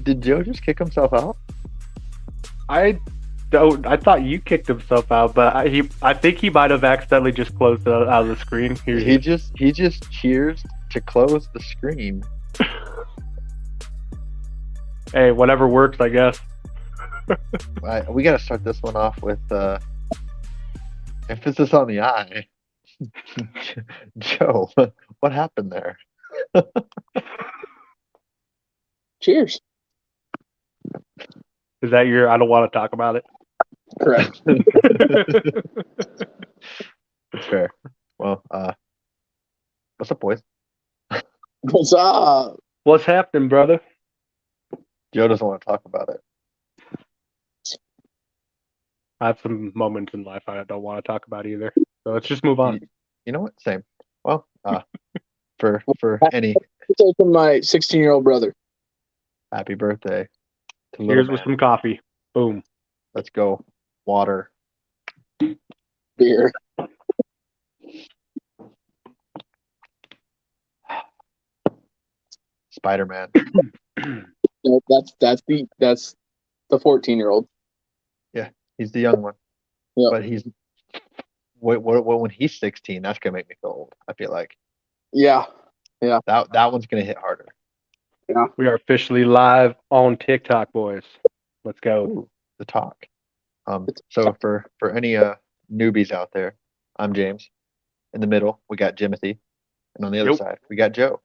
Did Joe just kick himself out? I don't. I thought you kicked himself out, but I think he might have accidentally just closed it out of the screen. Here He just cheers to close the screen. Hey, whatever works, I guess. We got to start this one off with emphasis on the I. Joe, what happened there? Cheers. Is that your? I don't want to talk about it. Correct. Fair. Well, what's up, boys? What's up? What's happening, brother? Joe doesn't want to talk about it. I have some moments in life I don't want to talk about either. So let's just move on. You know what? Same. Well, for any From my 16-year-old brother. happy birthday to little Here's man. with some coffee. Boom. Let's go. Water. Beer. Spider-Man. No, that's the 14-year-old. Yeah, he's the young one. Yep. But he's when he's 16, that's gonna make me feel old. I feel like. Yeah. That one's gonna hit harder. Yeah. We are officially live on TikTok, boys. Let's go. Ooh, the talk. So for any newbies out there, I'm James. In the middle, we got Jimothy, and on the other side, we got Joe.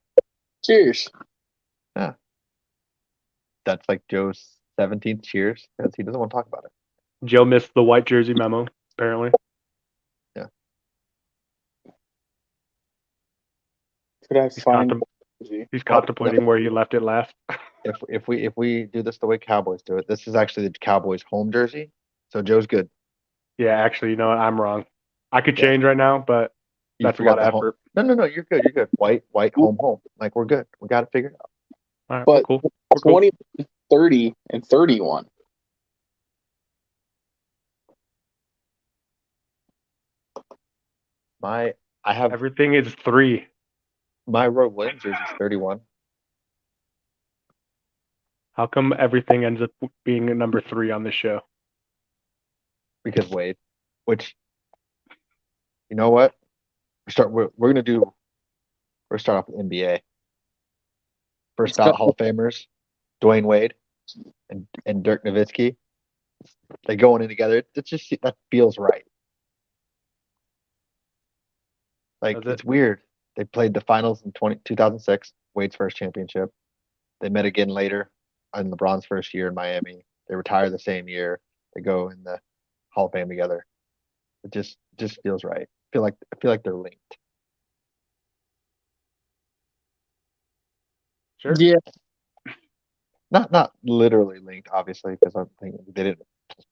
Cheers. Yeah. That's like Joe's 17th cheers because he doesn't want to talk about it. Joe missed the white jersey memo, apparently. Yeah. Could I find? He's contemplating where you left it last. If we do this the way Cowboys do it, this is actually the Cowboys' home jersey. So Joe's good. Yeah, actually, you know what? I'm wrong. I could change right now, but that's a lot of effort. No, you're good. You're good. White, home. Like, we're good. We got it figured out. All right, but cool. 20, 30, and 31. I have everything is 3. My Road Williams jersey is 31. How come everything ends up being number 3 on this show? Because Wade, which, you know what? We're start off with NBA. First ballot Hall of Famers, Dwayne Wade and Dirk Nowitzki. They going in together. That feels right. Like, it's weird. They played the finals in 2006, Wade's first championship. They met again later in LeBron's first year in Miami. They retire the same year. They go in the Hall of Fame together. It just feels right. I feel like they're linked. Sure. Yeah. Not literally linked, obviously, because I'm thinking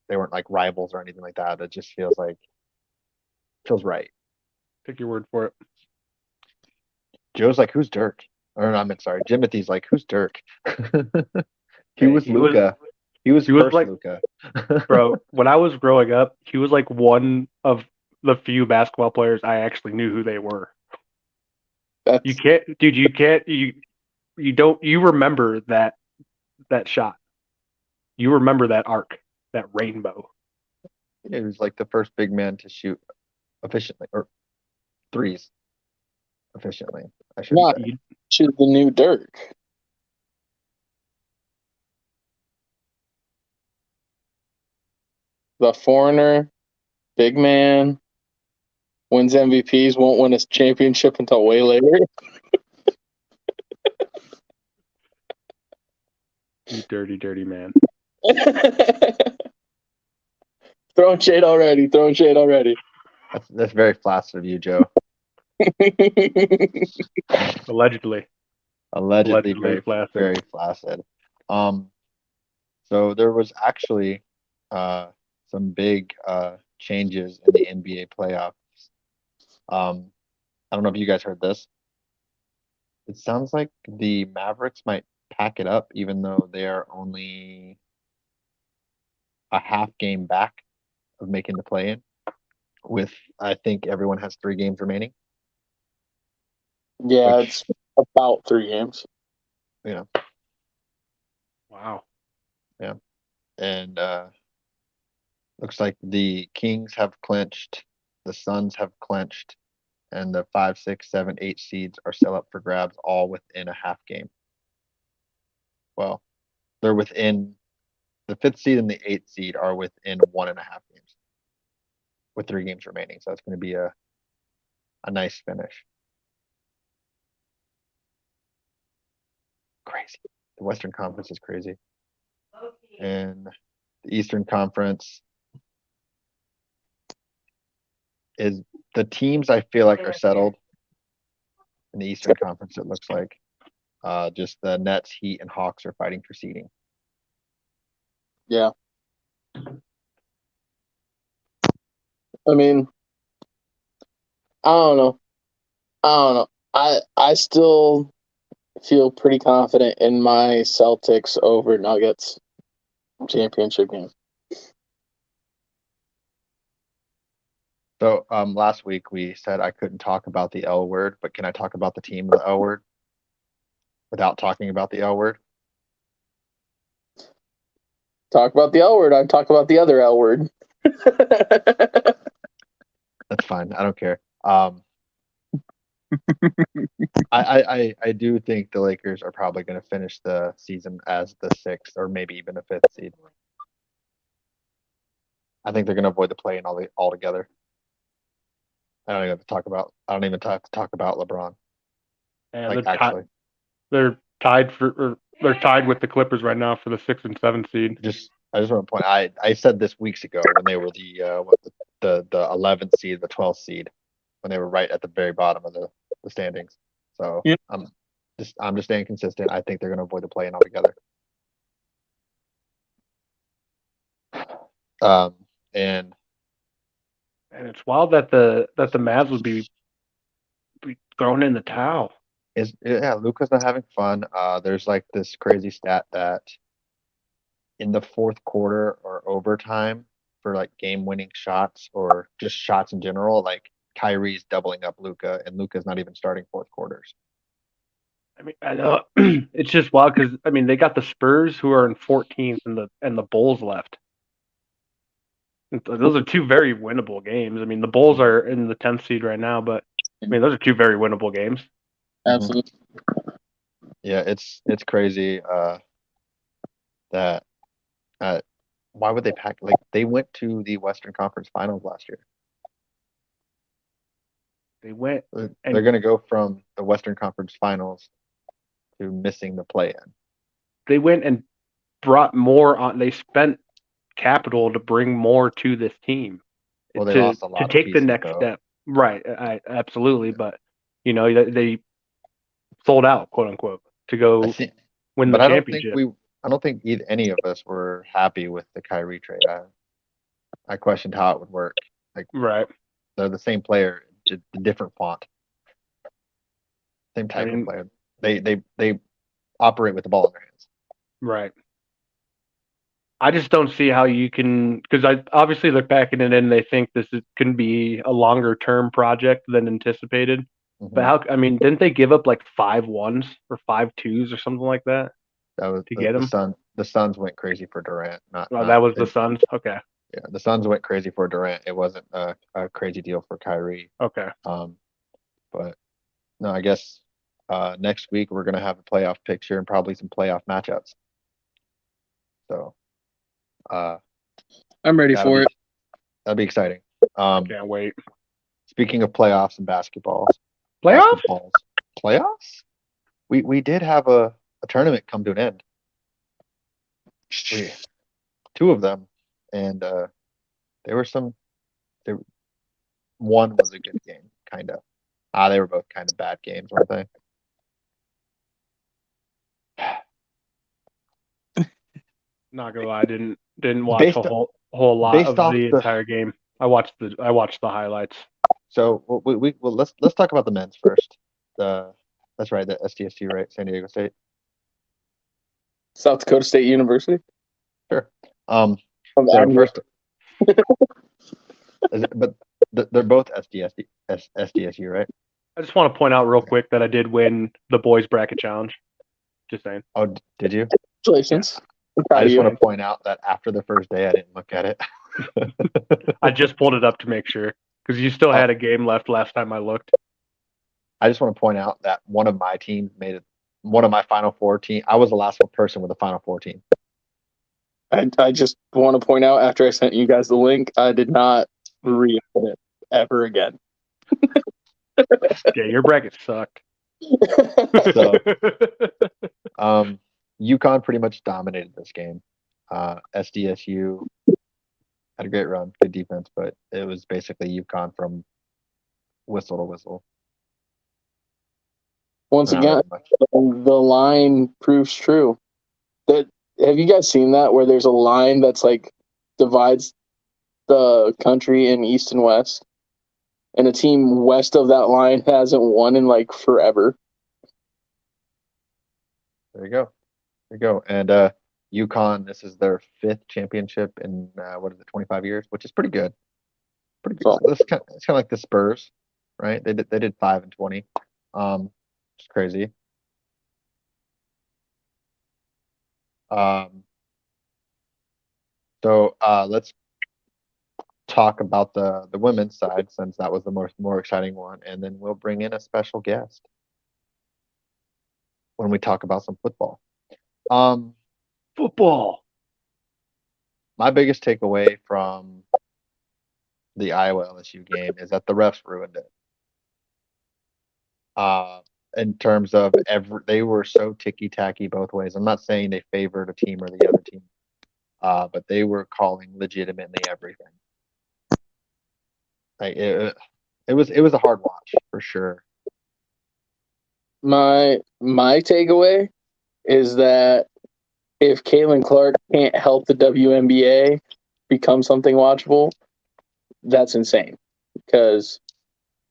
they weren't like rivals or anything like that. It just feels right. Take your word for it. Joe's like, who's Dirk? Or no, sorry. Jimothy's like, who's Dirk? He was Luka. He was like Luka. Bro, when I was growing up, he was like one of the few basketball players I actually knew who they were. You remember that shot. You remember that arc, that rainbow. It was like the first big man to shoot efficiently, or threes efficiently. I should say. Shoot the new Dirk. The foreigner, big man, wins MVPs, won't win a championship until way later. You dirty, dirty man. Throwing shade already. That's very flaccid of you, Joe. Allegedly very flaccid. Very flaccid. So there was actually some big changes in the NBA playoffs. I don't know if you guys heard this. It sounds like the Mavericks might pack it up, even though they are only a half game back of making the play-in. With, I think everyone has 3 games remaining. Yeah, it's about 3 games. You know, Wow. And looks like the Kings have clinched, the Suns have clinched, and the 5, 6, 7, 8 seeds are still up for grabs, all within a half game. Well, they're within the 5th seed and the 8th seed are within 1.5 games with 3 games remaining. So it's going to be a nice finish. Crazy. The Western Conference is crazy. And the Eastern Conference is the teams I feel like are settled in the Eastern Conference, it looks like. Just the Nets, Heat, and Hawks are fighting for seeding. Yeah. I mean, I don't know. I still feel pretty confident in my Celtics over Nuggets championship game. So last week we said I couldn't talk about the L word, but can I talk about the team of the L word without talking about the L word? Talk about the L word. I talk about the other L word. That's fine. I don't care. I do think the Lakers are probably going to finish the season as the 6th or maybe even a 5th seed. I think they're going to avoid the play-in altogether. I don't even have to talk about. I don't even have to talk about LeBron. Yeah, Like actually, they're tied with the Clippers right now for the 6th and 7th seed. I just want to point. I said this weeks ago when they were the 11th seed, the 12th seed, when they were right at the very bottom of the standings. So Yeah. I'm just staying consistent. I think they're going to avoid the play-in altogether. And it's wild that the Mavs would be thrown in the towel. Luka's not having fun. There's like this crazy stat that in the 4th quarter or overtime for like game-winning shots or just shots in general, like Kyrie's doubling up Luka, and Luka's not even starting 4th quarters. I mean, I know it's just wild because I mean they got the Spurs who are in 14th and the Bulls left. Those are 2 very winnable games. I mean, the Bulls are in the 10th seed right now, but I mean those are 2 very winnable games. Absolutely. Yeah, it's crazy that why would they pack, like they went to the Western Conference Finals last year. They went They're going to go from the Western Conference Finals to missing the play-in. They went and brought more on. They spent capital to bring more to this team. Well, they lost a lot to take of pieces, the next though. step. Right, absolutely, but you know they sold out, quote unquote, to go win the championship. I don't think any of us were happy with the Kyrie trade. I questioned how it would work. Like, right, they're the same player, the different font, same type of player. They operate with the ball in their hands. Right. I just don't see how you can, because obviously they're packing it in. They think this can be a longer term project than anticipated. Mm-hmm. But how? I mean, didn't they give up like 5 1s or 5 2s or something like that? That was to get him. The Suns went crazy for Durant. That was the Suns. Okay. Yeah, the Suns went crazy for Durant. It wasn't a crazy deal for Kyrie. Okay. But no, I guess next week we're gonna have a playoff picture and probably some playoff matchups. So, I'm ready for it. That'll be exciting. Can't wait. Speaking of playoffs and basketballs, playoffs. We did have a tournament come to an end. 2 of them, and one was a good game, kind of. They were both kind of bad games, weren't they? Not gonna lie, I didn't watch a whole lot of the entire game. I watched the highlights. So let's talk about the men's first. That's right, the SDSU, right? San Diego State. South Dakota State University. Sure. First, but they're both SDSU, right? I just want to point out real quick that I did win the boys bracket challenge. Just saying. Oh, did you? Congratulations. I'm proud I of just you. want to point out that after the first day, I didn't look at it. I just pulled it up to make sure because you still had a game left last time I looked. I just want to point out that one of my teams made it. One of my Final Four team. I was the last person with a Final Four team. I just want to point out after I sent you guys the link, I did not re-open it ever again. Yeah, your bracket sucked. So, UConn pretty much dominated this game. SDSU had a great run, good defense, but it was basically UConn from whistle to whistle. Once Not again, really much. the line proves true. That have you guys seen that where there's a line that's like divides the country in east and west, and a team west of that line hasn't won in like forever. There you go. There you go. And UConn, this is their 5th championship in 25 years, which is pretty good. Pretty good. So, It's kind of like the Spurs, right? They did 5 and 20. It's crazy. Um, so let's talk about the women's side since that was the more exciting one, and then we'll bring in a special guest when we talk about some football. Football. My biggest takeaway from the Iowa LSU game is that the refs ruined it. In terms of they were so ticky tacky both ways. I'm not saying they favored a team or the other team, but they were calling legitimately everything. Like it was a hard watch for sure. my takeaway is that if Caitlin Clark can't help the WNBA become something watchable, that's insane. Because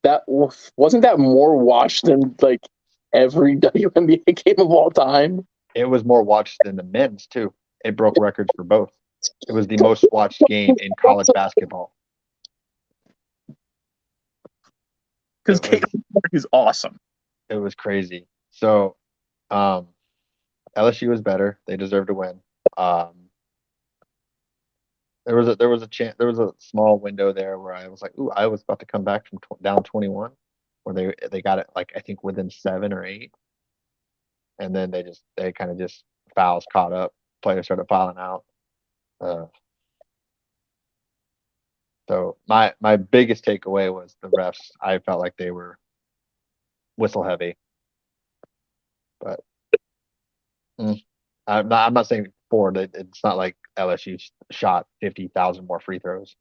that wasn't that more watched than like every WNBA game of all time. It was more watched than the men's too. It broke records for both. It was the most watched game in college basketball. Because Caitlin Clark is awesome. It was crazy. So, LSU was better. They deserved to win. There was a chance. There was a small window there where I was like, "Ooh, I was about to come back from down 21," where they got it like I think within 7 or 8, and then they kind of just fouls caught up. Players started filing out. So my biggest takeaway was the refs. I felt like they were whistle heavy, but I'm not saying Ford. It's not like LSU shot 50,000 more free throws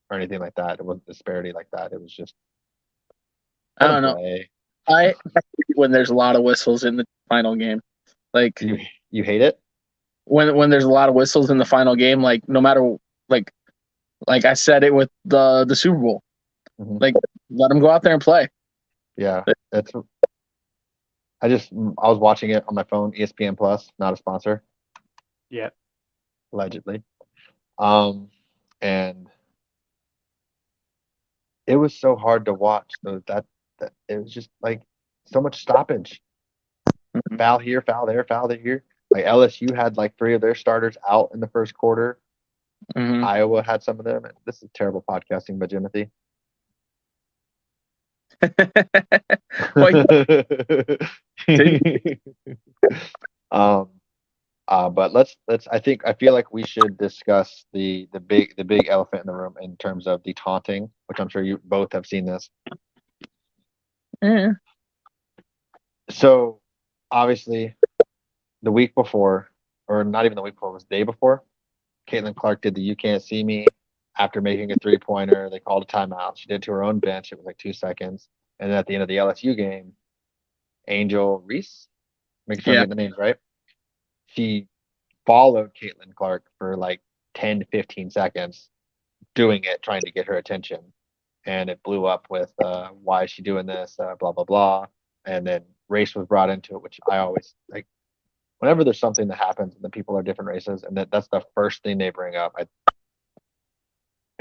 or anything like that. It wasn't disparity like that. It was just I don't know. play. I when there's a lot of whistles in the final game, like You hate it? when there's a lot of whistles in the final game, like no matter like I said it with the Super Bowl, like let them go out there and play. Yeah, I was watching it on my phone, ESPN Plus, not a sponsor. Yeah. Allegedly. And it was so hard to watch. So that it was just like so much stoppage. Foul here, foul there, foul there. Like LSU had like 3 of their starters out in the first quarter. Iowa had some of them. And this is terrible podcasting by Jimothy. But I feel like we should discuss the big elephant in the room in terms of the taunting, which I'm sure you both have seen this. Yeah. So obviously the week before, or not even the week before, it was the day before, Caitlin Clark did the "You Can't See Me" after making a 3-pointer. They called a timeout. She did it to her own bench. It was like 2 seconds. And then at the end of the LSU game, Angel Reese, making sure I'm getting the names right, she followed Caitlin Clark for like 10 to 15 seconds, doing it, trying to get her attention. And it blew up with why is she doing this, blah, blah, blah. And then race was brought into it, which I always like. Whenever there's something that happens and the people are different races, and that's the first thing they bring up, it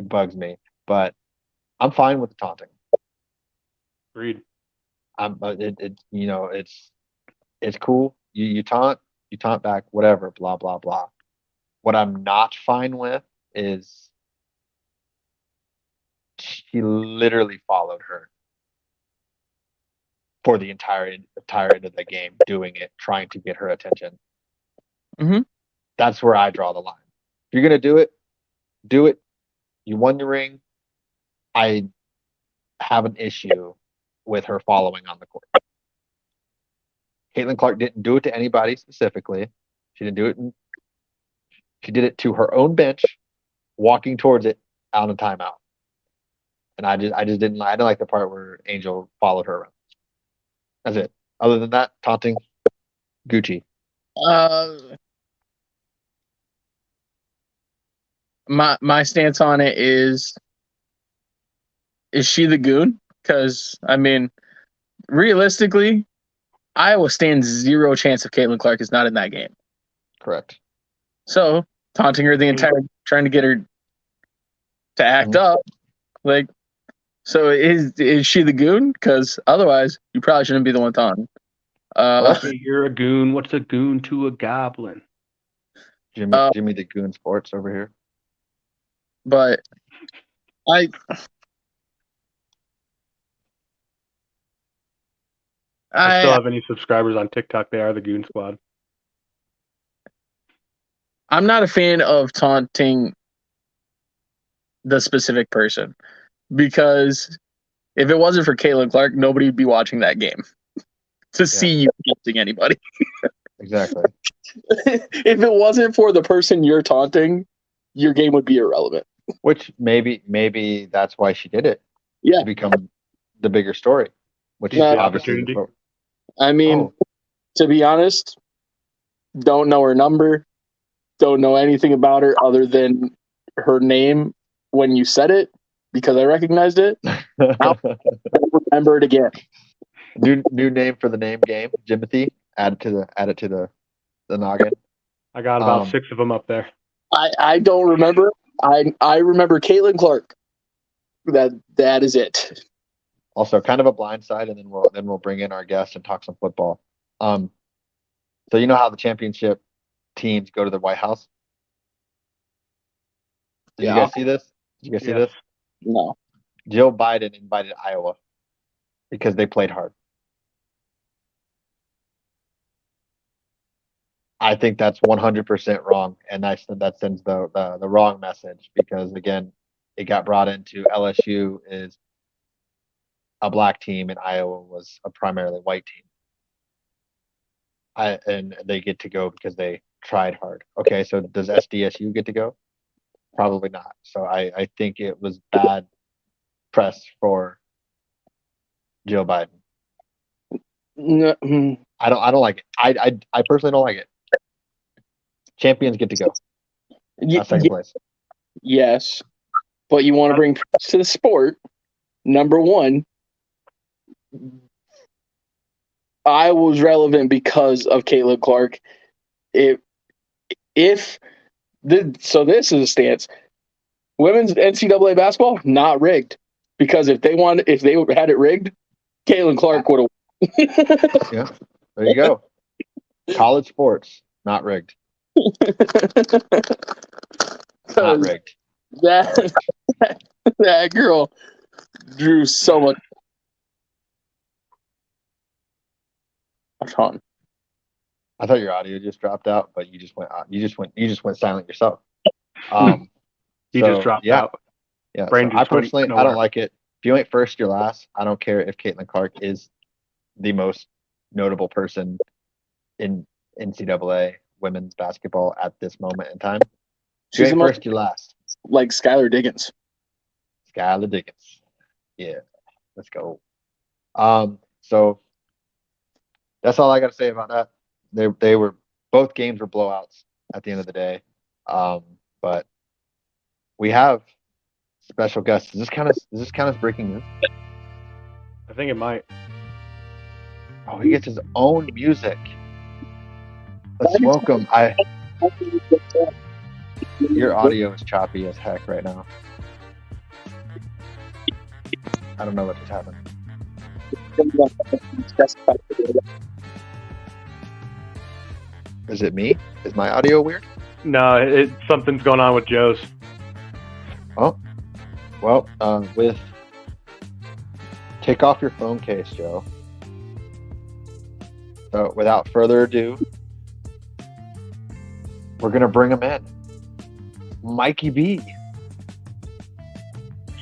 bugs me. But I'm fine with the taunting. Agreed. It's cool. You taunt. you taunt back, whatever, blah, blah, blah. What I'm not fine with is she literally followed her for the entire end of the game, doing it, trying to get her attention. Mhm. That's where I draw the line. If you're gonna do it, do it. You won the ring. I have an issue with her following on the court. Caitlin Clark didn't do it to anybody specifically. She didn't do it. She did it to her own bench, walking towards it out of timeout. And I just didn't like the part where Angel followed her around. That's it. Other than that, taunting, Gucci. My stance on it is she the goon? Because I mean, realistically, Iowa stands zero chance if Caitlin Clark is not in that game. Correct. So taunting her the entire, trying to get her to act up, like. So is she the goon? Because otherwise, you probably shouldn't be the one taunting. Okay, you're a goon. What's a goon to a goblin? Jimmy the Goon Sports over here. But I still have any subscribers on TikTok. They are the Goon Squad. I'm not a fan of taunting the specific person, because if it wasn't for Caitlin Clark, nobody would be watching that game to see you taunting anybody. Exactly. If it wasn't for the person you're taunting, your game would be irrelevant. Which maybe that's why she did it. Yeah. To become the bigger story. Which is obviously. I mean, to be honest, don't know her number, don't know anything about her other than her name when you said it, because I recognized it. I'll remember it again. New name for the name game, Jimothy. Add it to the noggin. I got about 6 of them up there. I don't remember. I remember Caitlin Clark. That is it. Also, kind of a blind side, and then we'll bring in our guest and talk some football. So you know how the championship teams go to the White House? Did you guys see this? Did you guys see this? No. Joe Biden invited Iowa because they played hard. I think that's 100% wrong, and that sends the wrong message, because again, it got brought into LSU is a black team and Iowa was a primarily white team. And they get to go because they tried hard. Okay, so does SDSU get to go? Probably not. So I think it was bad press for Joe Biden. No. I don't like it. I personally don't like it. Champions get to go. Second place. Yes, but you want to bring press to the sport. Number one, I was relevant because of Caitlin Clark. So this is a stance. Women's NCAA basketball not rigged, because if they had it rigged, Caitlin Clark would have. Yeah, there you go. College sports not rigged. Not rigged. That girl drew so much. Fun. I thought your audio just dropped out, but you just went silent yourself. He just dropped out. Yeah. So I personally, I don't like it. If you ain't first, you're last. I don't care if Caitlin Clark is the most notable person in NCAA women's basketball at this moment in time. If you ain't first, you're last. Like Skylar Diggins. Yeah. Let's go. So that's all I got to say about that. They were, both games were blowouts at the end of the day. But we have special guests. Is this kind of breaking news? I think it might. Oh, he gets his own music. Let's welcome. Your audio is choppy as heck right now. I don't know what just happened. Is it me? Is my audio weird? No, something's going on with Joe's. Oh, well, take off your phone case, Joe. So without further ado, we're gonna bring him in. Mikey B.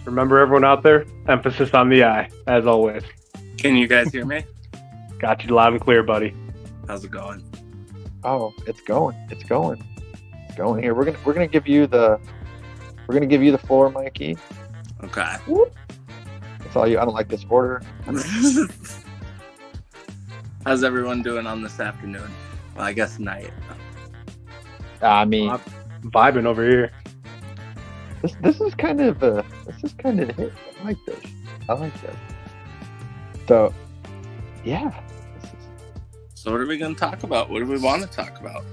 Remember, everyone out there, emphasis on the I, as always. Can you guys hear me? Got you loud and clear, buddy. How's it going? Oh, it's going here. We're gonna give you the floor, Mikey. Okay. That's all you. I don't like this order. How's everyone doing on this afternoon? Well, I guess night. I mean, I'm vibing over here. this is kind of a hit. I like this. So, yeah. So what are we going to talk about? What do we want to talk about?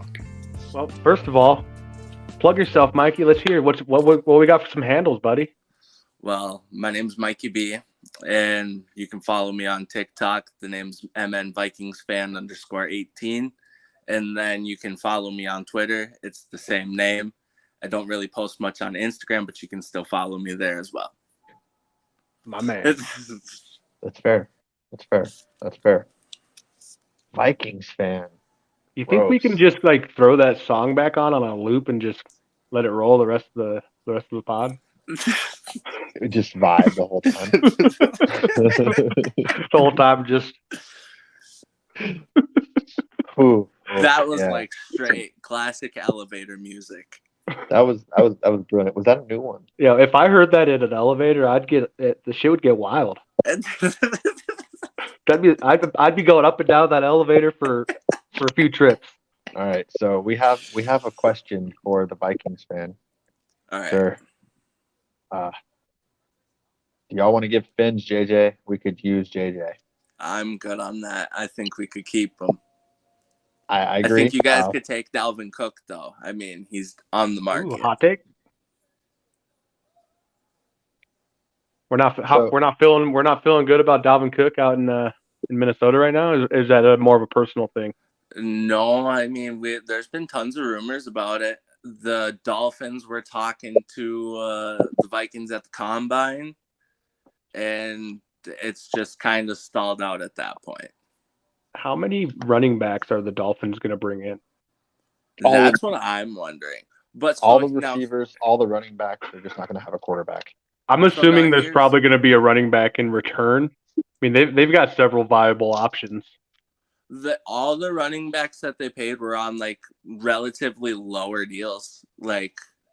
Well, first of all, plug yourself, Mikey. Let's hear what we got for some handles, buddy. Well, my name's Mikey B, and you can follow me on TikTok. The name's MNVikingsFan_18. And then you can follow me on Twitter. It's the same name. I don't really post much on Instagram, but you can still follow me there as well. My man. That's fair. Vikings fan. You think we can just like throw that song back on a loop and just let it roll the rest of the pod? We just vibe the whole time. The whole time, just. Ooh, that was yeah. like straight classic elevator music. That was brilliant. Was that a new one? Yeah, if I heard that in an elevator, the shit would get wild. I'd be going up and down that elevator for a few trips. All right, so we have a question for the Vikings fan. All right. Sir, do y'all want to give Fins JJ? We could use JJ. I'm good on that. I think we could keep him. I agree. I think you guys could take Dalvin Cook, though. I mean, he's on the market. Ooh, hot take. We're not feeling good about Dalvin Cook out in Minnesota right now. Is that more of a personal thing? No, I mean there's been tons of rumors about it. The Dolphins were talking to the Vikings at the Combine, and it's just kind of stalled out at that point. How many running backs are the Dolphins going to bring in? That's what I'm wondering. But all the receivers, all the running backs, they're just not going to have a quarterback. I'm assuming there's probably going to be a running back in return. I mean, they've got several viable options. All the running backs that they paid were on like relatively lower deals,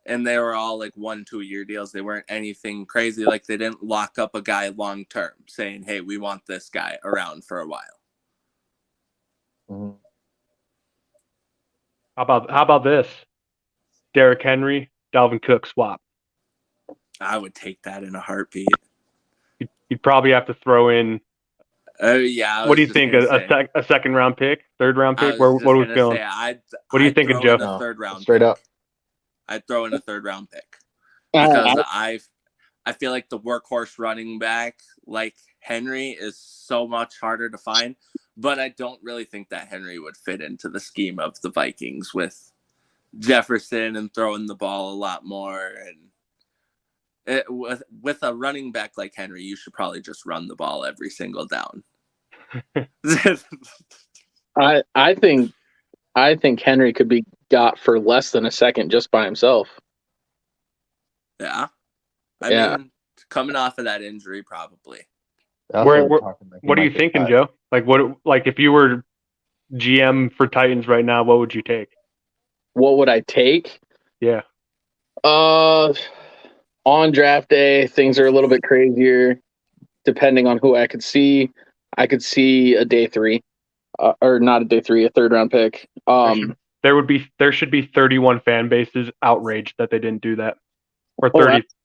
and they were all like 1-2 year deals. They weren't anything crazy. Like they didn't lock up a guy long term, saying, "Hey, we want this guy around for a while." Mm-hmm. How about this? Derrick Henry, Dalvin Cook swap. I would take that in a heartbeat. You'd probably have to throw in. Yeah. What do you think? A second round pick, third round pick? What are we feeling? What are you thinking, Joe? A third round straight pick. up. I'd throw in a third round pick because I feel like the workhorse running back like Henry is so much harder to find, but I don't really think that Henry would fit into the scheme of the Vikings with Jefferson and throwing the ball a lot more. And with a running back like Henry, you should probably just run the ball every single down. I think Henry could be got for less than a second just by himself. Yeah. I mean, coming off of that injury, probably. What are you thinking, Joe? Like if you were GM for Titans right now, what would you take? What would I take? Yeah. On draft day, things are a little bit crazier. Depending on who I could see a day 3, or not a day 3, a third round pick. There should be 31 fan bases outraged that they didn't do that, or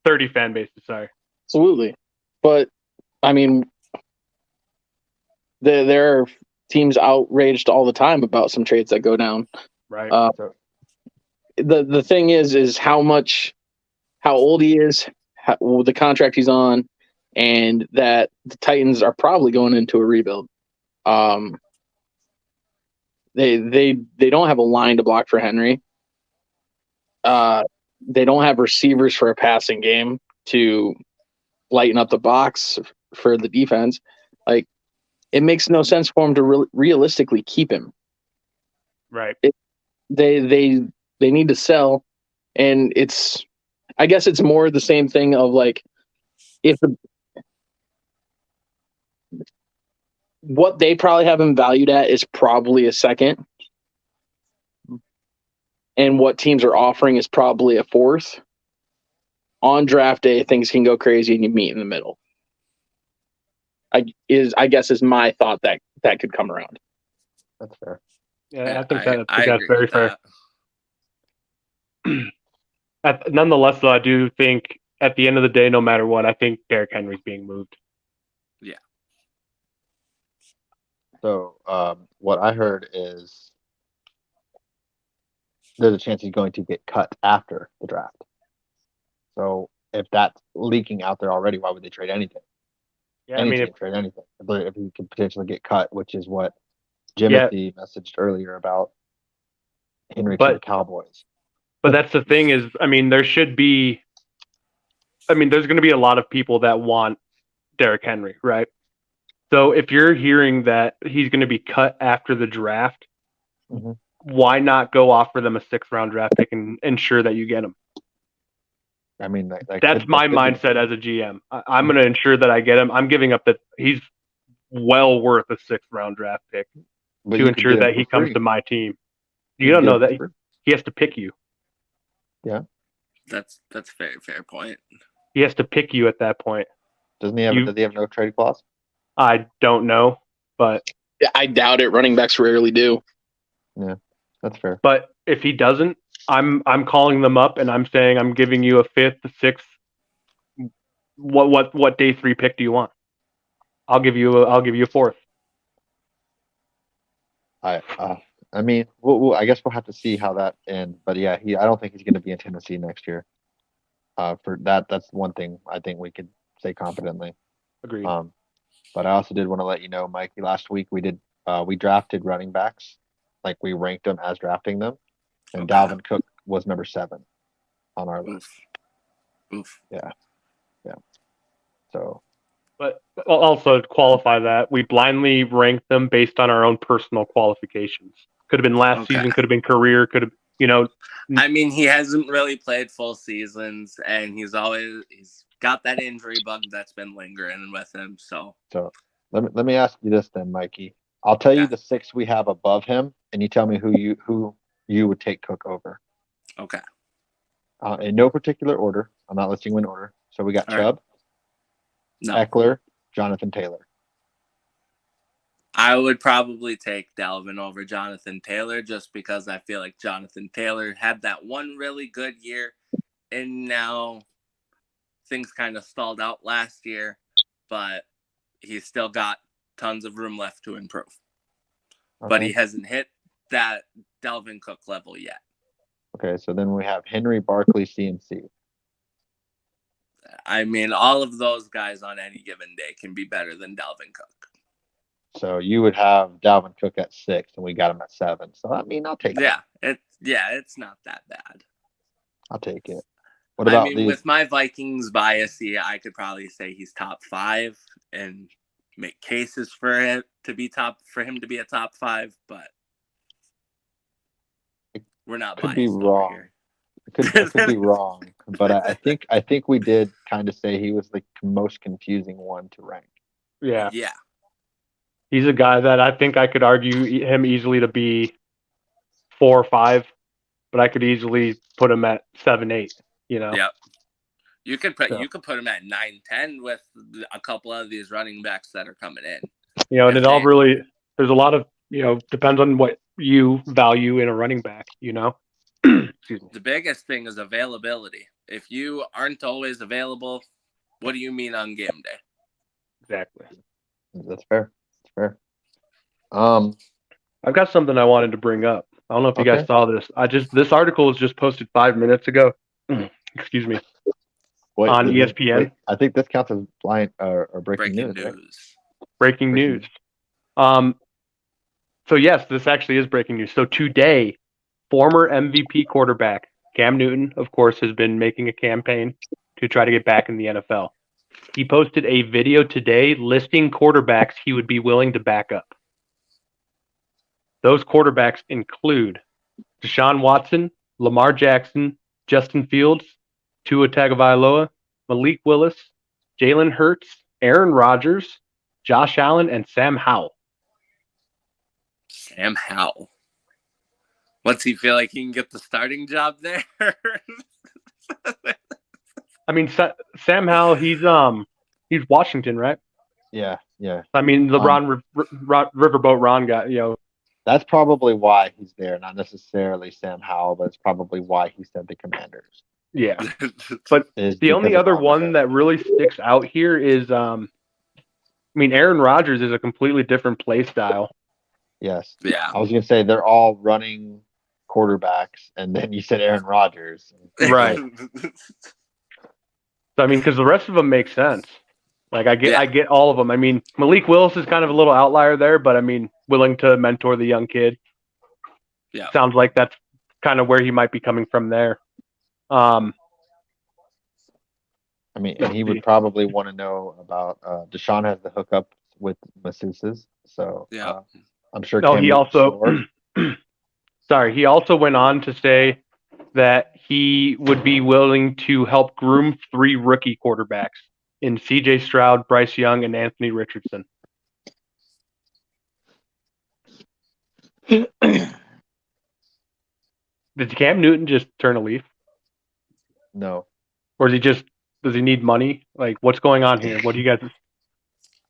30 fan bases. Sorry. Absolutely, but I mean, there are teams outraged all the time about some trades that go down. Right. The thing is how old he is, the contract he's on, and that the Titans are probably going into a rebuild. They don't have a line to block for Henry. They don't have receivers for a passing game to lighten up the box for the defense. Like, it makes no sense for them to realistically keep him. Right. They need to sell, and I guess it's more the same thing of like, if what they probably have him valued at is probably a second, and what teams are offering is probably a fourth. On draft day, things can go crazy, and you meet in the middle. I guess is my thought that could come around. That's fair. Yeah, I that's agree very with fair. that. Nonetheless, though, I do think at the end of the day, no matter what, I think Derrick Henry's being moved. Yeah. So what I heard is there's a chance he's going to get cut after the draft. So if that's leaking out there already, why would they trade anything? Yeah, I mean, trade anything. If he could potentially get cut, which is what Jimothy messaged earlier about Henry to the Cowboys. But that's the thing is, I mean, there's going to be a lot of people that want Derrick Henry, right? So if you're hearing that he's going to be cut after the draft, why not go offer them a 6th-round draft pick and ensure that you get him? I mean, that's my mindset as a GM. I'm going to ensure that I get him. I'm giving up that he's well worth a 6th-round draft pick to ensure that he comes to my team. You don't know that he has to pick you. Yeah, that's fair point. He has to pick you at that point. Doesn't he have? Does he have no trade clause? I don't know, but I doubt it. Running backs rarely do. Yeah, that's fair. But if he doesn't, I'm calling them up and I'm saying I'm giving you a 5th, 6th. What day 3 pick do you want? I'll give you a 4th. I mean, I guess we'll have to see how that ends. But yeah, I don't think he's going to be in Tennessee next year. For that's one thing I think we could say confidently. Agreed. But I also did want to let you know, Mikey, last week we drafted running backs, like we ranked them as drafting them, and Dalvin Cook was number 7 on our list. Oof. Yeah. So. But also to qualify that, we blindly ranked them based on our own personal qualifications. Could have been last season, could have been career, could have, I mean, he hasn't really played full seasons, and he's got that injury bug that's been lingering with him. So let me ask you this then, Mikey. I'll tell you the 6 we have above him, and you tell me who you would take Cook over. Okay. In no particular order. I'm not listing in order. So we got Chubb, Eckler, Jonathan Taylor. I would probably take Dalvin over Jonathan Taylor just because I feel like Jonathan Taylor had that one really good year, and now things kind of stalled out last year, but he's still got tons of room left to improve. Okay. But he hasn't hit that Dalvin Cook level yet. Okay, so then we have Henry, Barkley, CMC. I mean, all of those guys on any given day can be better than Dalvin Cook. So you would have Dalvin Cook at 6, and we got him at 7. So I mean, I'll take it. It's not that bad. I'll take it. What about with my Vikings bias, I could probably say he's top 5 and make cases for him to be a top 5, but we're not. Could be wrong. Here. I could be wrong, but I think we did kind of say he was the most confusing one to rank. Yeah. Yeah. He's a guy that I think I could argue him easily to be 4 or 5, but I could easily put him at 7, 8. Yep. You could put him at 9, 10 with a couple of these running backs that are coming in. And it all really there's a lot of depends on what you value in a running back. Excuse me. The biggest thing is availability. If you aren't always available, what do you mean on game day? Exactly. That's fair. I've got something I wanted to bring up. I don't know if you guys saw this. This article was just posted 5 minutes ago. Excuse me. On ESPN. I think this counts as blind or breaking news. Right? Breaking news. So yes, this actually is breaking news. So today, former MVP quarterback Cam Newton, of course, has been making a campaign to try to get back in the NFL. He posted a video today listing quarterbacks he would be willing to back up. Those quarterbacks include Deshaun Watson, Lamar Jackson, Justin Fields, Tua Tagovailoa, Malik Willis, Jalen Hurts, Aaron Rodgers, Josh Allen, and Sam Howell. Sam Howell. What's he feel like he can get the starting job there? I mean, Sam Howell, he's Washington, right? Yeah. I mean, LeBron Riverboat Ron got, That's probably why he's there, not necessarily Sam Howell, but it's probably why he said the Commanders. Yeah. But the only other one that really sticks out here is, Aaron Rodgers is a completely different play style. Yes. Yeah. I was going to say they're all running quarterbacks, and then you said Aaron Rodgers. Right. So, because the rest of them make sense. Like, I get all of them. I mean, Malik Willis is kind of a little outlier there, but willing to mentor the young kid. Yeah. Sounds like that's kind of where he might be coming from there. And he would probably want to know about Deshaun has the hookup with masseuses, so yeah. I'm sure. No, he also he also went on to say that he would be willing to help groom 3 rookie quarterbacks in C.J. Stroud, Bryce Young, and Anthony Richardson. Did Cam Newton just turn a leaf? No. Or does he need money? Like, what's going on here? What do you guys?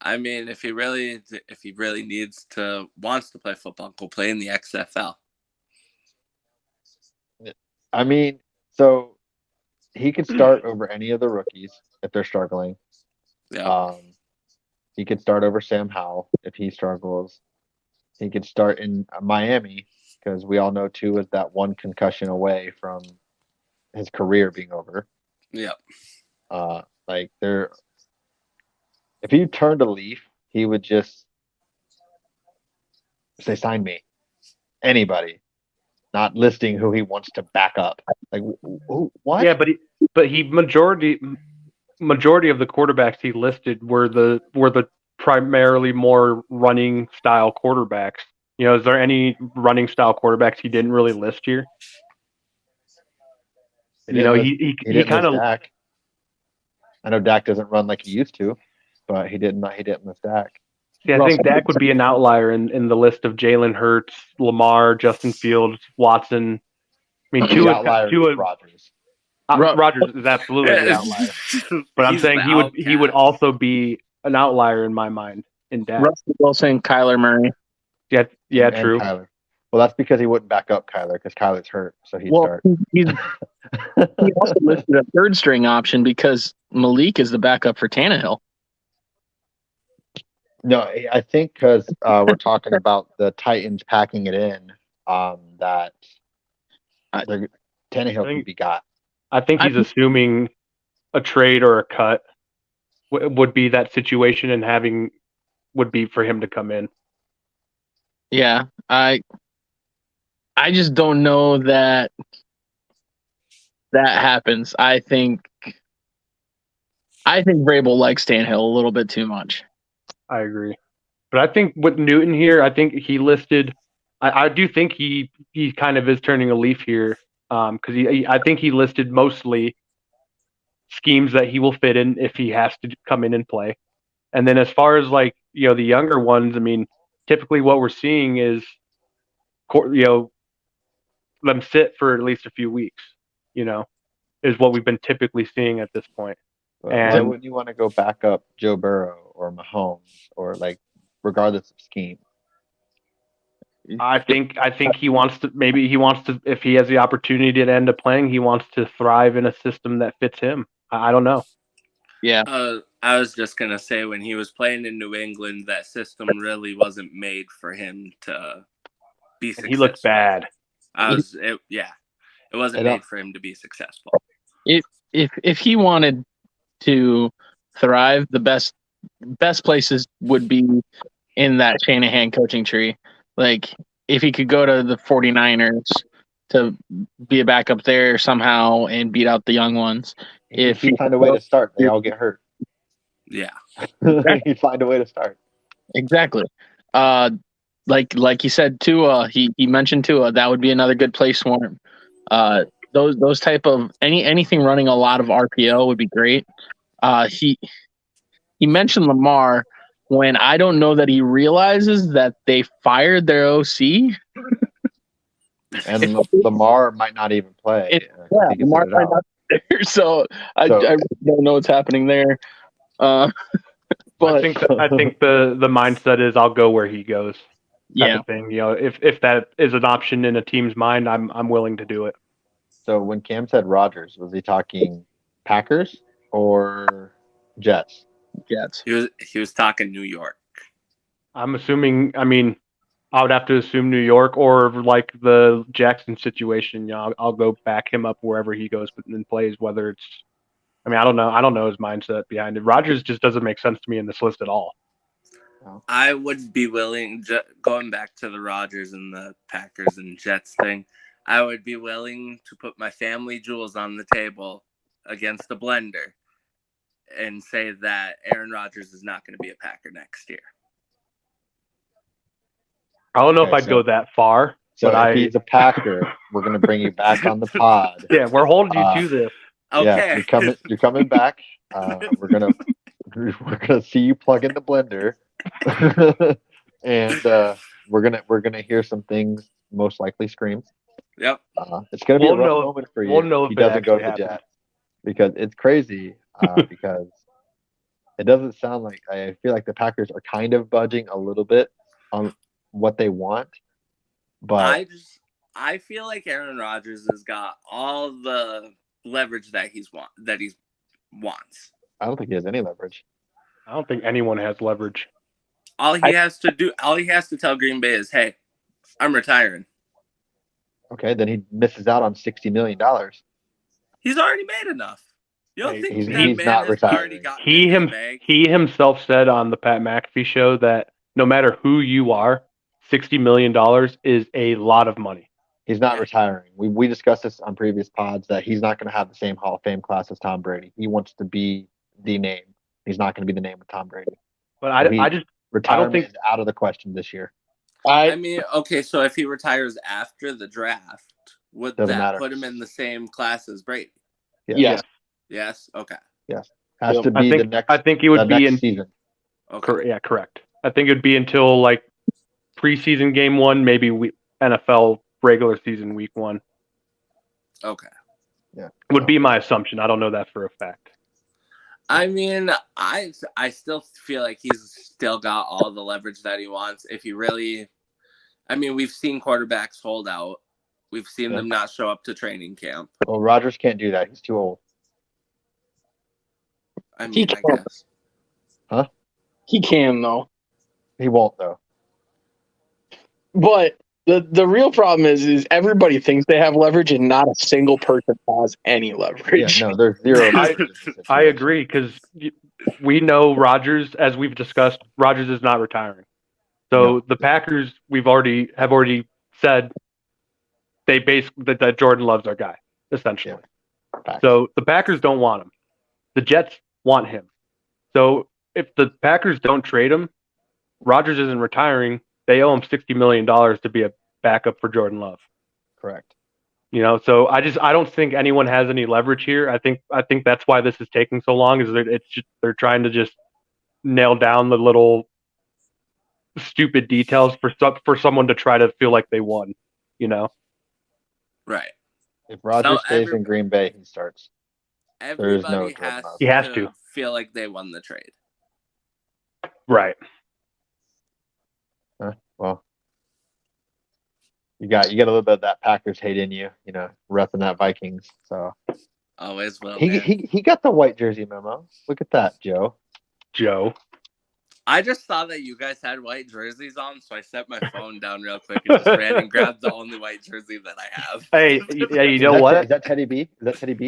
If he really wants to play football, go play in the XFL. So he could start over any of the rookies if they're struggling. Yeah. He could start over Sam Howell if he struggles. He could start in Miami because we all know Tua is that one concussion away from his career being over. Yeah. If he turned a leaf, he would just say, "Sign me." Anybody, not listing who he wants to back up. Like, what? Yeah, but he majority of the quarterbacks he listed were the primarily more running style quarterbacks. Is there any running style quarterbacks he didn't really list here? He kind of. Dak. I know Dak doesn't run like he used to, but he didn't list Dak. Yeah, I think Dak would be an outlier in the list of Jalen Hurts, Lamar, Justin Fields, Watson. Tua Rodgers. Rodgers is absolutely the outlier, but I'm saying he would also be an outlier in my mind in Dak. Russell Wilson, Kyler Murray. Yeah, true. Kyler. Well, that's because he wouldn't back up Kyler because Kyler's hurt, so he'd start. He also listed a third string option because Malik is the backup for Tannehill. No, I think because we're talking about the Titans packing it in, that Tannehill could be got. I think he's assuming a trade or a cut would be that situation, and would be for him to come in. Yeah, I just don't know that happens. I think Vrabel likes Tannehill a little bit too much. I agree, but I think with Newton here, I think he listed. I do think he kind of is turning a leaf here, because I think he listed mostly schemes that he will fit in if he has to come in and play, and then as far as the younger ones, typically what we're seeing is them sit for at least a few weeks. Is what we've been typically seeing at this point. And why wouldn't you want to go back up Joe Burrow or Mahomes or regardless of scheme? I think he wants to. Maybe he wants to. If he has the opportunity to end up playing, he wants to thrive in a system that fits him. I don't know. Yeah. I was just gonna say when he was playing in New England, that system really wasn't made for him to be successful. He looked bad. It wasn't made for him to be successful. If he wanted to thrive, the best places would be in that Shanahan coaching tree. Like, if he could go to the 49ers to be a backup there somehow and beat out the young ones. If He'd find a way to start, they all get hurt. Yeah. He'd find a way to start. Exactly. Like you said, Tua, he mentioned Tua, that would be another good place for him. Those type of anything running a lot of RPO would be great. He mentioned Lamar when I don't know that he realizes that they fired their OC. And Lamar might not even play. Lamar might not be there, so I really don't know what's happening there. But I think the mindset is I'll go where he goes. Yeah. Thing. You know, if that is an option in a team's mind, I'm willing to do it. So when Cam said Rodgers, was he talking Packers or Jets? Jets. He was talking New York. I'm assuming. I mean, I would have to assume New York or like the Jackson situation. You know, I'll go back him up wherever he goes and plays. Whether it's, I mean, I don't know. I don't know his mindset behind it. Rodgers just doesn't make sense to me in this list at all. I would be willing, going back to the Rodgers and the Packers and Jets thing, I would be willing to put my family jewels on the table against the blender and say that Aaron Rodgers is not going to be a Packer next year. I don't know if I'd go that far. So but if he's a Packer, we're going to bring you back on the pod. Yeah, we're holding you to this. Okay. Yeah, you're coming back. We're gonna see you plug in the blender, and we're gonna hear some things. Most likely screams. Yep. It's gonna be a rough moment for you. We'll know if he doesn't go to the happens. Jets because it's crazy. Because it doesn't sound like I feel like the Packers are kind of budging a little bit on what they want, but I feel like Aaron Rodgers has got all the leverage that he wants. I don't think he has any leverage. I don't think anyone has leverage. All he has to tell Green Bay is, "Hey, I'm retiring." Okay, then he misses out on $60 million. He's already made enough. You don't think he's that man not has retiring. already gotten in the bag? He himself said on the Pat McAfee show that no matter who you are, $60 million is a lot of money. He's not retiring. We discussed this on previous pods that he's not going to have the same Hall of Fame class as Tom Brady. He wants to be the name. He's not going to be the name of Tom Brady. But I don't think is out of the question this year. I mean, okay, so if he retires after the draft, would that put him in the same class as Brady? Yes. Yes. Okay. Yes. Has to be the next. I think it would be in season. Okay. Yeah, correct. I think it would be until like preseason game 1, maybe NFL regular season week 1. Okay. Yeah. Would be my assumption. I don't know that for a fact. I mean, I still feel like he's still got all the leverage that he wants. If he really, I mean, we've seen quarterbacks hold out. We've seen them not show up to training camp. Well, Rodgers can't do that. He's too old. I mean, I guess. Huh? He can, though. He won't, though. But the real problem is everybody thinks they have leverage and not a single person has any leverage. Yeah, no, there's zero. I agree because we know Rodgers, as we've discussed, Rodgers is not retiring. So the Packers, have already said they basically that Jordan Love's our guy, essentially. Yeah. So the Packers don't want him. The Jets want him. So if the Packers don't trade him, Rodgers isn't retiring. They owe him $60 million to be a backup for Jordan Love. Correct. You know, so I don't think anyone has any leverage here. I think that's why this is taking so long. Is that they're trying to just nail down the little stupid details for someone to try to feel like they won. You know, right? If Rodgers stays in Green Bay, he starts. Everybody he has to feel like they won the trade. Right. Well, you got a little bit of that Packers hate in you, repping that Vikings. So always will. He got the white jersey memo. Look at that, Joe. I just saw that you guys had white jerseys on, so I set my phone down real quick and just ran and grabbed the only white jersey that I have. Hey, you know what? Is that Teddy B?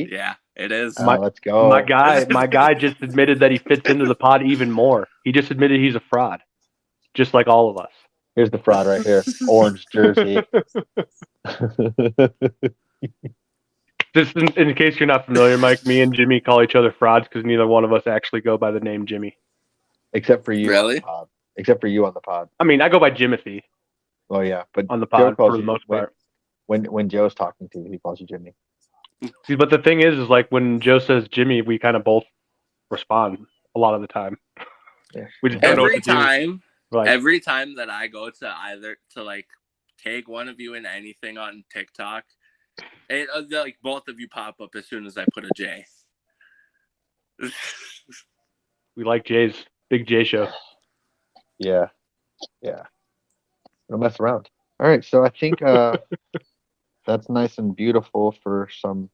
Yeah, it is. Let's go. My guy just admitted that he fits into the pod even more. He just admitted he's a fraud, just like all of us. Here's the fraud right here. Orange jersey. Just in case you're not familiar, Mike, me and Jimmy call each other frauds because neither one of us actually go by the name Jimmy. Except for you. Really? On the pod. Except for you on the pod. I mean, I go by Jimothy Oh yeah, but on the Joe pod calls for the you most part. when Joe's talking to you, he calls you Jimmy. See, but the thing is like when Joe says Jimmy, we kind of both respond a lot of the time. Yeah. We just don't know what Every to do. time, Like, every time that I go to either to like tag one of you in anything on TikTok, like both of you pop up as soon as I put a J. we like Jay's big J show. Yeah. Don't mess around. All right, so I think that's nice and beautiful for some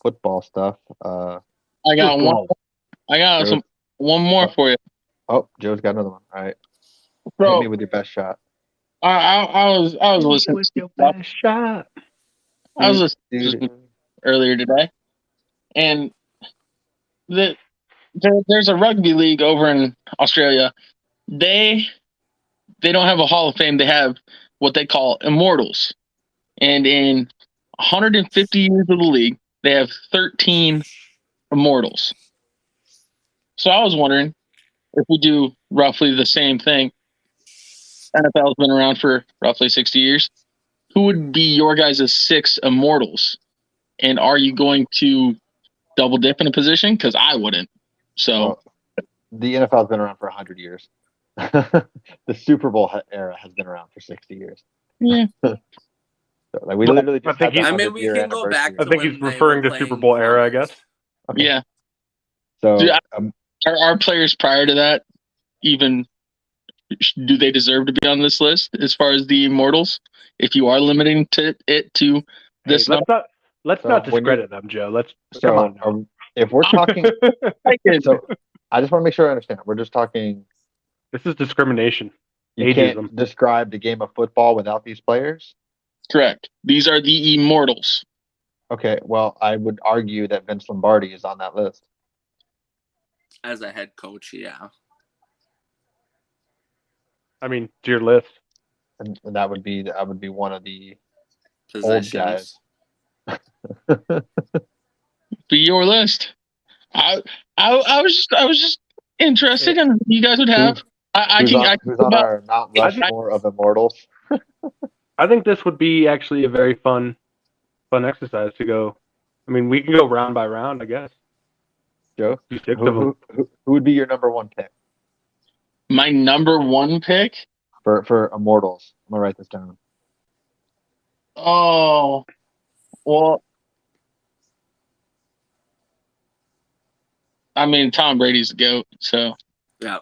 football stuff. I got one. I got Joe- one more for you. Oh, Joe's got another one. All right, hit Bro, me with your best shot. I was listening. With your best shot. I was listening earlier today, and there's a rugby league over in Australia. They don't have a Hall of Fame. They have what they call immortals, and in 150 years of the league, they have 13 immortals. So I was wondering if we do roughly the same thing. NFL's been around for roughly 60 years. Who would be your guys' 6 immortals? And are you going to double dip in a position? Because I wouldn't. So Well, the NFL's been around for 100 years. The Super Bowl era has been around for 60 years. yeah, So, like we literally just think had that he's- I mean, we 100-year can go back. anniversary. I To think when he's they referring were to Super playing Bowl era, I Broncos. guess. Okay. yeah. So Dude, Are our players prior to that even? Do they deserve to be on this list as far as the immortals? If you are limiting it to this Hey, let's So not when discredit them, Joe. Come so on. Now. if we're talking, so I just want to make sure I understand. We're just talking. This is discrimination. You Ageism. can't describe the game of football without these players. Correct. These are the immortals. Okay, well, I would argue that Vince Lombardi is on that list. As a head coach, yeah. I mean, to your list. And that would be one of the Positions. guys. Be your list. I was just interested in who you guys would have. Who's on our Mount Rushmore of immortals? I think this would be actually a very fun exercise to go. I mean, we can go round by round, I guess. Joe, Do 6 of them. who would be your number one pick My number one pick. for immortals? I'm gonna write this down. Oh, well, I mean, Tom Brady's the GOAT, so Yeah.